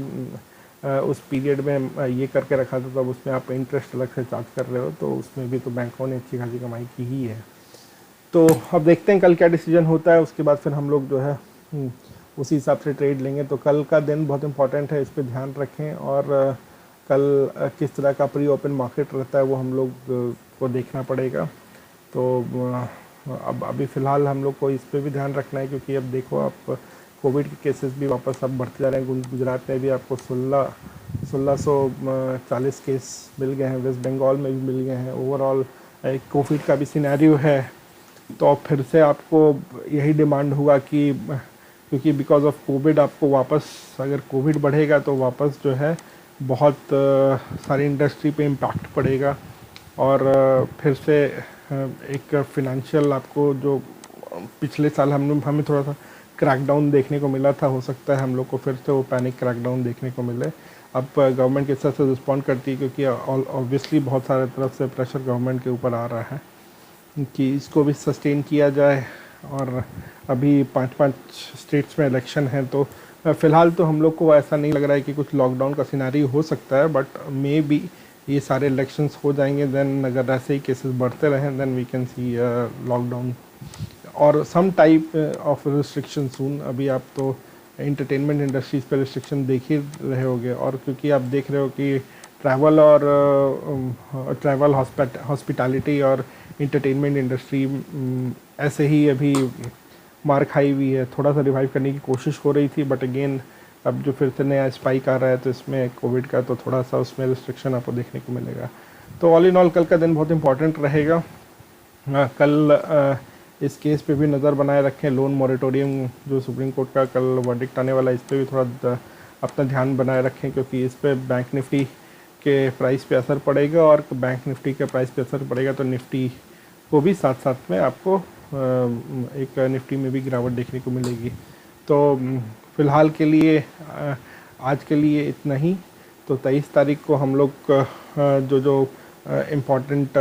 उस पीरियड में ये करके रखा था, तब उसमें आप इंटरेस्ट अलग से चार्ज कर रहे हो, तो उसमें भी तो बैंकों ने अच्छी खासी कमाई की ही है। तो अब देखते हैं कल क्या डिसीजन होता है, उसके बाद फिर हम लोग जो है उसी हिसाब से ट्रेड लेंगे। तो कल का दिन बहुत इंपॉर्टेंट है, इस पर ध्यान रखें। और कल किस तरह का प्री ओपन मार्केट रहता है वो हम लोग को देखना पड़ेगा। तो अब अभी फ़िलहाल हम लोग को इस पे भी ध्यान रखना है, क्योंकि अब देखो आप कोविड के केसेस भी वापस अब बढ़ते जा रहे हैं। गुजरात में भी आपको 1640 केस मिल गए हैं, वेस्ट बंगाल में भी मिल गए हैं। ओवरऑल कोविड का भी सिनेरियो है, तो फिर से आपको यही डिमांड होगा कि, क्योंकि बिकॉज ऑफ कोविड आपको वापस, अगर कोविड बढ़ेगा तो वापस जो है बहुत सारी इंडस्ट्री पे इम्पैक्ट पड़ेगा, और फिर से एक फिनेंशियल आपको जो पिछले साल हमें थोड़ा सा क्रैकडाउन देखने को मिला था, हो सकता है हम लोग को फिर से वो पैनिक क्रैकडाउन देखने को मिले। अब गवर्नमेंट किस तरह से रिस्पॉन्ड करती है, क्योंकि ऑब्वियसली बहुत सारे तरफ से प्रेशर गवर्नमेंट के ऊपर आ रहा है कि इसको भी सस्टेन किया जाए। और अभी 5 स्टेट्स में इलेक्शन है, तो फ़िलहाल तो हम लोग को ऐसा नहीं लग रहा है कि कुछ लॉकडाउन का सिनेरियो हो सकता है, बट मे बी ये सारे इलेक्शंस हो जाएंगे, देन अगर ऐसे ही केसेस बढ़ते रहें, then we can see lockdown और some type of restriction soon. अभी आप तो एंटरटेनमेंट इंडस्ट्रीज़ पर रिस्ट्रिक्शन देख ही रहे होगे, और क्योंकि आप देख रहे हो कि ट्रैवल हॉस्पिटैलिटी और एंटरटेनमेंट इंडस्ट्री ऐसे ही अभी मार खाई हुई है। थोड़ा सा रिवाइव करने की कोशिश हो रही थी, बट अगेन अब जो फिर से नया स्पाइक आ रहा है, तो इसमें कोविड का तो थोड़ा सा उसमें रिस्ट्रिक्शन आपको देखने को मिलेगा। तो ऑल इन ऑल कल का दिन बहुत इंपॉर्टेंट रहेगा। कल इस केस पे भी नज़र बनाए रखें, लोन मॉरेटोरियम जो सुप्रीम कोर्ट का कल वर्डिक्ट आने वाला है, इस पर भी थोड़ा अपना ध्यान बनाए रखें, क्योंकि इस पर बैंक निफ्टी के प्राइस पे असर पड़ेगा, और बैंक निफ्टी के प्राइस पे असर पड़ेगा तो निफ्टी को भी साथ साथ में आपको एक निफ्टी में भी गिरावट देखने को मिलेगी। तो फ़िलहाल के लिए आज के लिए इतना ही। तो 23 तारीख को हम लोग जो इम्पोर्टेंट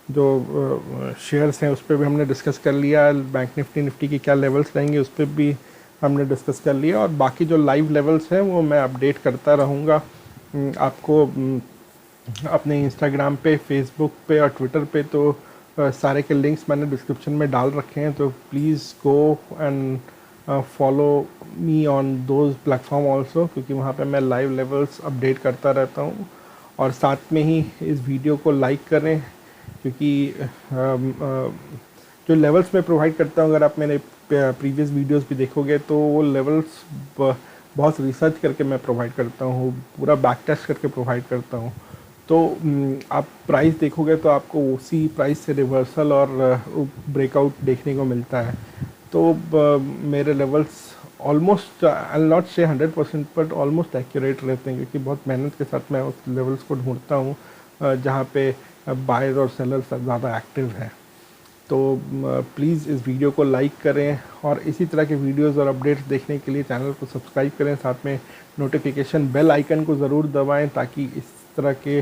जो शेयर्स हैं उस पर भी हमने डिस्कस कर लिया। बैंक निफ्टी की क्या लेवल्स रहेंगे उस पर भी हमने डिस्कस कर लिया, और बाकी जो लाइव लेवल्स हैं वो मैं अपडेट करता रहूँगा आपको अपने इंस्टाग्राम पे, फेसबुक पे और ट्विटर पे। तो सारे के लिंक्स मैंने डिस्क्रिप्शन में डाल रखे हैं, तो please go and follow me on those platform also, क्योंकि वहाँ पे मैं लाइव लेवल्स अपडेट करता रहता हूँ। और साथ में ही इस वीडियो को लाइक करें, क्योंकि जो लेवल्स मैं प्रोवाइड करता हूँ, अगर आप मेरे प्रीवियस वीडियोस भी देखोगे तो वो लेवल्स बहुत रिसर्च करके मैं प्रोवाइड करता हूँ, पूरा बैक टेस्ट करके प्रोवाइड करता हूँ। तो आप प्राइस देखोगे तो आपको उसी प्राइस से रिवर्सल और ब्रेकआउट देखने को मिलता है। तो मेरे levels almost, I will not से 100%, बट ऑलमोस्ट एक्यूरेट रहते हैं, क्योंकि बहुत मेहनत के साथ मैं उस लेवल्स को ढूंढता हूँ जहाँ पे बायर और सेलर्स ज़्यादा एक्टिव हैं। तो प्लीज़ इस वीडियो को लाइक करें, और इसी तरह के वीडियोस और अपडेट्स देखने के लिए चैनल को सब्सक्राइब करें, साथ में नोटिफिकेशन बेल आइकन को ज़रूर दबाएं, ताकि इस तरह के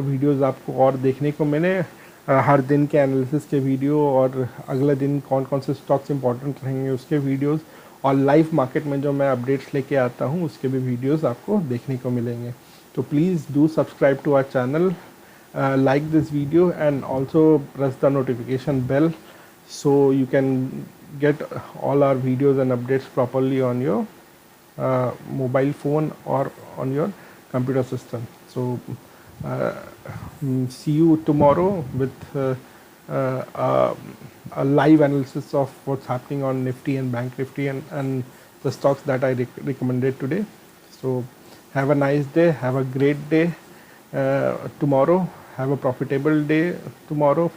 वीडियोस आपको और देखने को मिले। हर दिन के एनालिसिस के वीडियो, और अगले दिन कौन कौन से स्टॉक्स इंपॉर्टेंट रहेंगे उसके वीडियोस, और लाइव मार्केट में जो मैं अपडेट्स लेके आता हूँ उसके भी वीडियोस आपको देखने को मिलेंगे। तो please do subscribe to our channel, like this video, and also press the notification bell so you can get all our videos and updates properly on your mobile phone or on your computer system. So see you tomorrow with a live analysis of what's happening on Nifty and Bank Nifty and the stocks that I recommended today. So have a nice day, have a great day tomorrow, have a profitable day tomorrow.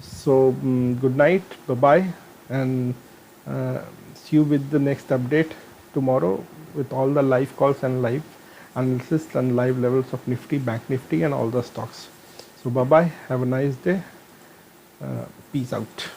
So good night, bye bye, and see you with the next update tomorrow with all the live calls and live analysis and live levels of Nifty, Bank Nifty and all the stocks. So bye bye, have a nice day, peace out.